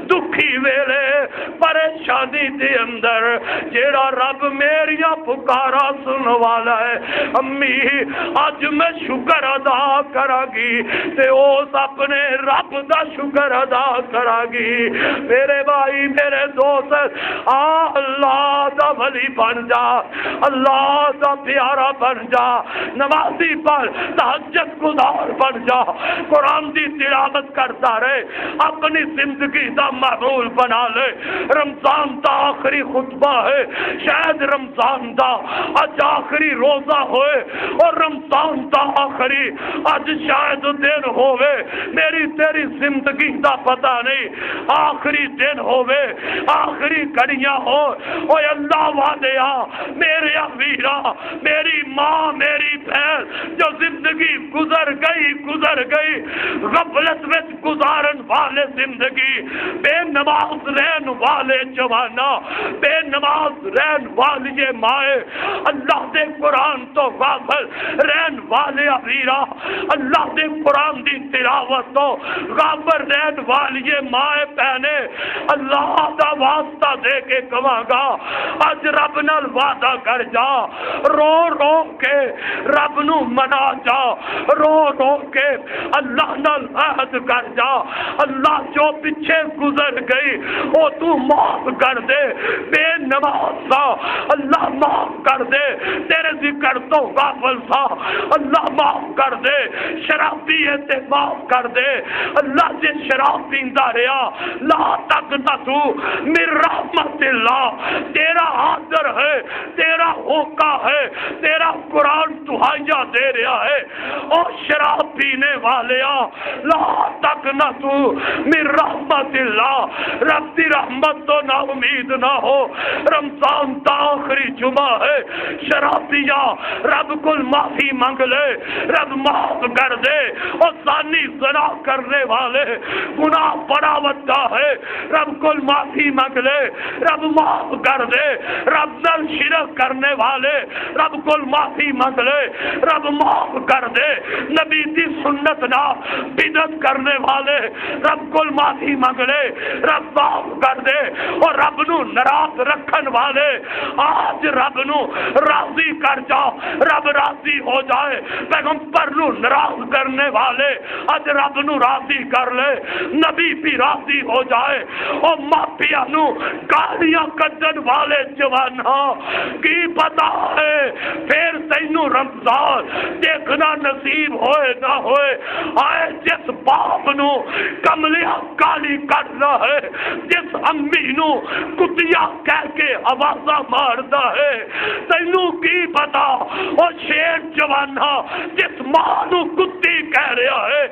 دکھی ویلے پریشانی دے اندر جیڑا رب میری پکارا سن والا ہے امی اج میں شکر ادا کرا گی تے اس اپنے رب دا شکر ادا کرا گی میرے بھائی میرے دوست اللہ دا ولی بن جا اللہ دا پیارا بن جا نمازی پر تہجد گزار بن جا قرآن دی تلاوت کرتا رہے اپنی زندگی دا معمول بنا لے رمضان دا آخری خطبہ ہے شاید رمضان دا اج آخری روزہ ہوئے اور رمضان دا آخری اج شاید دن ہوئے میری تیری زندگی دا پتہ نہیں آخری دن ہوئے آخری گھڑیاں ہو اوے اللہ وعدیا میرے ویرا میری ماں میری بہن جو زندگی گزر گئی غفلت میں گزارن والے زندگی بے نماز رہن والے جوانا بے نماز رہن والی مائے اللہ دے قرآن تو غافل رہن والے ویرا اللہ دے قرآن دی تلاوت تو غافل رہن والی مائے بہنے اللہ دا واسطہ دے کے کہاں گا اج رب نال وعدہ کر جا رو رو کے رب نو منا جا رو رو کے اللہ نال عہد کر جا اللہ جو پیچھے گزر گئی او تو معاف کر دے بے نماز سا اللہ معاف کر دے تیرے ذکر تو غافل سا اللہ معاف کر دے شرابی ہے تے معاف کر دے اللہ جے شراب پیندا رہیا لا تک نہ تو من رحمت اللہ تیرا حاضر ہے تیرا ہوکا ہے تیرا قرآن دہائیاں دے رہا ہے اور شراب پینے والے لا تک نہ تو من رحمت اللہ رب دی رحمت تو نا امید نہ ہو رمضان تا آخری جمعہ ہے شرابیاں رب کل معافی مانگ لے رب معاف کر دے اور زانی زنا کرنے والے گناہ بڑا ودا ہے رب کل معافی مانگ لے رب معاف کر دے رب نال شرک کرنے والے رب کل معافی مانگ لے رب معاف کر دے نبی دی سنت نہ بدعت کرنے والے رب کو معافی منگ لے، رب معاف کر دے۔ اور رب نو ناراض رکھن والے آج رب نو راضی کر جا، رب راضی ہو جائے۔ پیغمبر نو ناراض کرنے والے آج رب نو راضی کر لے، نبی بھی راضی ہو جائے۔ اور مافیا نو گالیاں کڈن والے جوانا کی پتا ہے پھر تینو رمضان دیکھنا نصیب ہوئے نہ ہوئے۔ آئے جس باپ نو کملیاں گالی کرنا ہے، جس امی نو کتیا کہہ کے آوازاں ماردا ہے، تینو کی پتا او شیر جوانا جس ماں نو کتی کہہ رہا ہے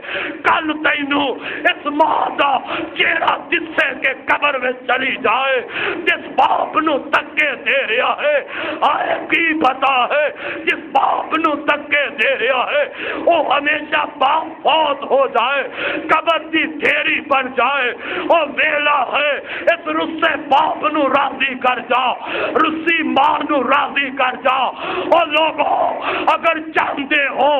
کل تینو اس ماں دا چہرہ جسے کے قبر میں چلی جائے، جس باپ نو تکے دے رہا ہے آئے کی پتا ہے جس باپ نو تکے دے رہا ہے وہ ہمیشہ باپ فوت ہو جائے، قبر دی ڈھیری بن جائے۔ وہ ویلا ہے اس رسے باپ نو راضی کر جا، رسی ماں نو راضی کر جا۔ اور لوگوں اگر چاہتے ہو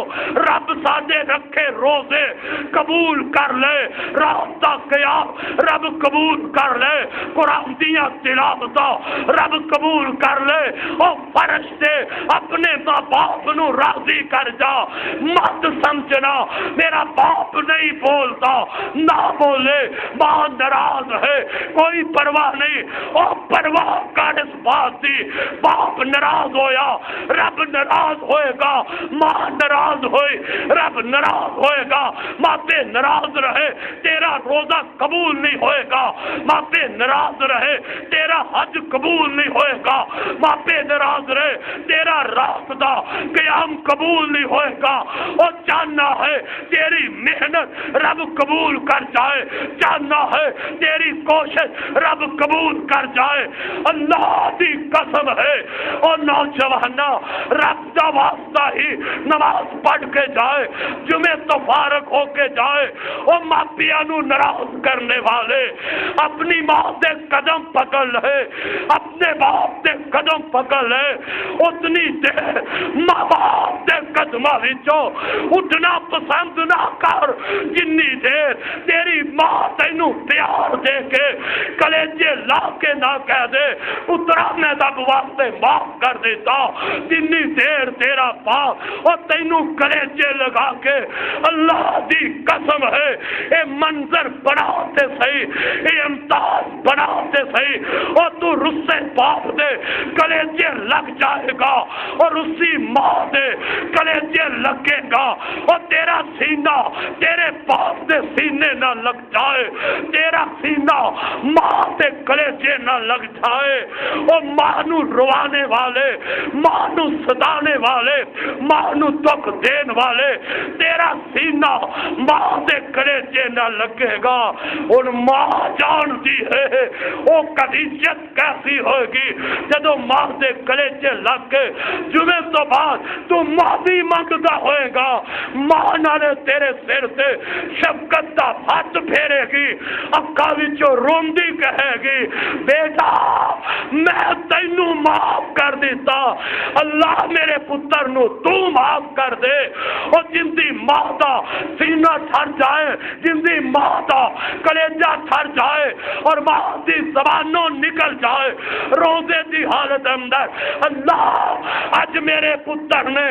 رب ساڈے رکھے روزے قبول کر لے، رات قیام رب قبول کر لے، قرآن دیا تلاوتاں رب قبول کر لے، اور فرشتے اپنے ماں باپ نو راضی کر جا۔ مت سمجھنا میرا باپ نہیں بولتا، نہ بولے، ماں ناراض ہے، کوئی پرواہ نہیں۔ اور پرواہ کر اس بات دی، باپ ناراض ہویا رب ناراض ہوئے گا، ماں ناراض ہوئی رب ناراض ہوئے گا۔ ماں پہ ناراض رہے تیرا روزہ قبول نہیں ہوئے گا، ماں پہ ناراض رہے تیرا حج قبول نہیں ہوئے گا، ماں پہ ناراض رہے تیرا راستہ قیام قبول نہیں ہوئے گا۔ اور جاننا ہے تیری محنت رب قبول کر جائے، جاننا ہے تیری کوشش رب قبول کر جائے۔ اللہ دی قسم ہے اور نوجوانا رب دا واسطہ ہی نماز پڑھ کے جائے، جمعے تو فارغ ہو کے جائے۔ اور ماپیا نو ناراض کرنے والے اپنی ماں دے قدم پکڑ لے، اپنے باپ دے قدم پکڑ لے، اتنی دیر ماں باپ دے قدماں وچوں اٹھنا پسند نہ کر جنی دیر تیری ماں تینوں پیار دے کے کلیجے لا کے نہ کہہ دے پترا میں رب واسطے معاف کر دیتا، جنی دیر تیرا باپ اور تینوں کلیجے لگا کے اللہ دی قسم ہے اے منظر بناتے صحیح، اے امتاز بناتے صحیح، اور تو رسے باپ دے کلیجے لگ جائے گا اور اسی ماں دے کلیجے لگے گا، اور تیرا سینہ تیرے باپ دے سینے نہ لگ جائے، تیرا سینہ ماں دے کلیجے نہ لگ جائے۔ اور ماں نو روانے والے، ماں نو ستانے والے، ماں نو دکھ دین والے تیرا سینہ ماں دے کلیجے نہ لگے گا۔ اور ماں جانتی ہے وہ قدیجت کیسی ہوئے گی جدو ماں دے کلیجے لگ کے جمعے تو بعد تو معافی منگتا ہوئے گا، ماں نالے تیرے سر سے شفقت دا ہاتھ پھیرے گی، اکھاں وچوں روندی کہے گی بیٹا میں تینوں معاف کر دیتا، اللہ میرے پتر نو تو معاف کر دے۔ اور جن دی ماں دا سینہ تھر جائے، جن دی ماں دا کلیجہ تھر جائے اور ماں دی زبانوں نکل جائے روزے دی حالت اندر، اللہ اج میرے پتر نے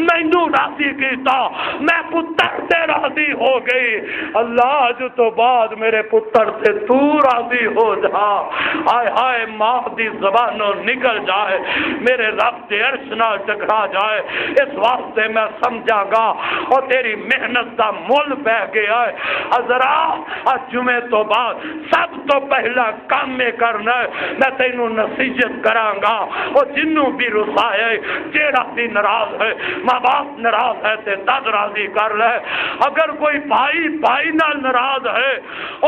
مینوں راضی کیتا، میں پتر سے راضی ہو گئی، اللہ اج تو بعد میرے پتر سے تو راضی ہو جا۔ آئے ہائے ماں دی زبانوں نکل جائے، میرے رب دے عرش نال ٹکرا جائے، اس واسطے میں سمجھا گا اور تیری محنت دا مول پہ گیا ہے۔ حضرات آج جمعے تو بعد سب تو پہلا کام میں کرنا ہے، میں تینوں نصیحت کراں گا، اور جنوں بھی رسائے جیڑا بھی ناراض ہے، ماں باپ ناراض ہے تے داد راضی کر لے، اگر کوئی بھائی بھائی نال ناراض ہے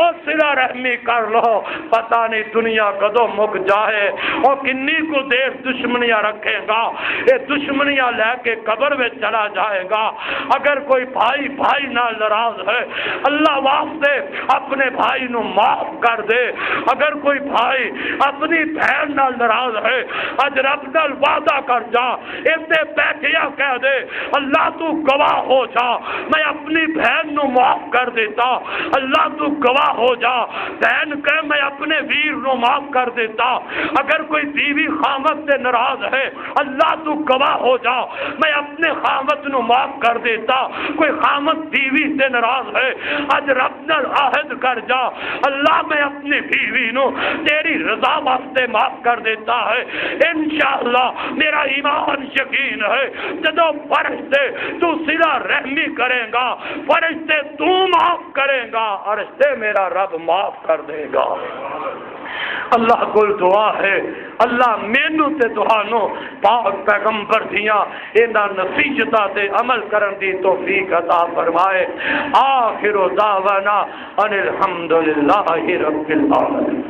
اور صلہ رحمی کر لو، پتہ نہیں دنیا کدوں مک جائے اور کنی کو دیر دشمنیاں رکھے گا، یہ دشمنیاں لے کے قبر میں چلا جائے گا۔ اگر کوئی بھائی بھائی نال ناراض ہے اللہ واسطے اپنے بھائی نو معاف کر دے، اگر کوئی بھائی اپنی بہن نال ناراض ہے اج رب نال وعدہ کر جا، اتنے بیٹھیا کہہ دے اللہ تو گواہ ہو جا میں اپنی بہن نو معاف کر دیتا، اللہ تو گواہ ہو جا، بہن کہ میں اپنے ویر نو معاف کر دیتا، اگر کوئی بیوی خامد سے ناراض ہے اللہ تو گواہ ہو جا میں اپنے خامد نو معاف کر دیتا، کوئی خامد بیوی سے ناراض ہے اج رب نال عہد کر جا اللہ میں اپنی بیوی نو تیری رضا واسطے معاف کر دیتا ہے، انشاءاللہ میرا ایمان یقین ہے جدو فرشتے تو صلہ رحمی کرے گا، فرشتے تو معاف کرے گا، فرشتے میرا رب معاف کر دے گا۔ اللہ کول دعا ہے اللہ مینوں تے تہانوں پاک پیغمبر دیاں انہاں نصیحتاں تے عمل کرن دی توفیق عطا فرمائے۔ آخر دعوانا ان الحمدللہ رب العالمین۔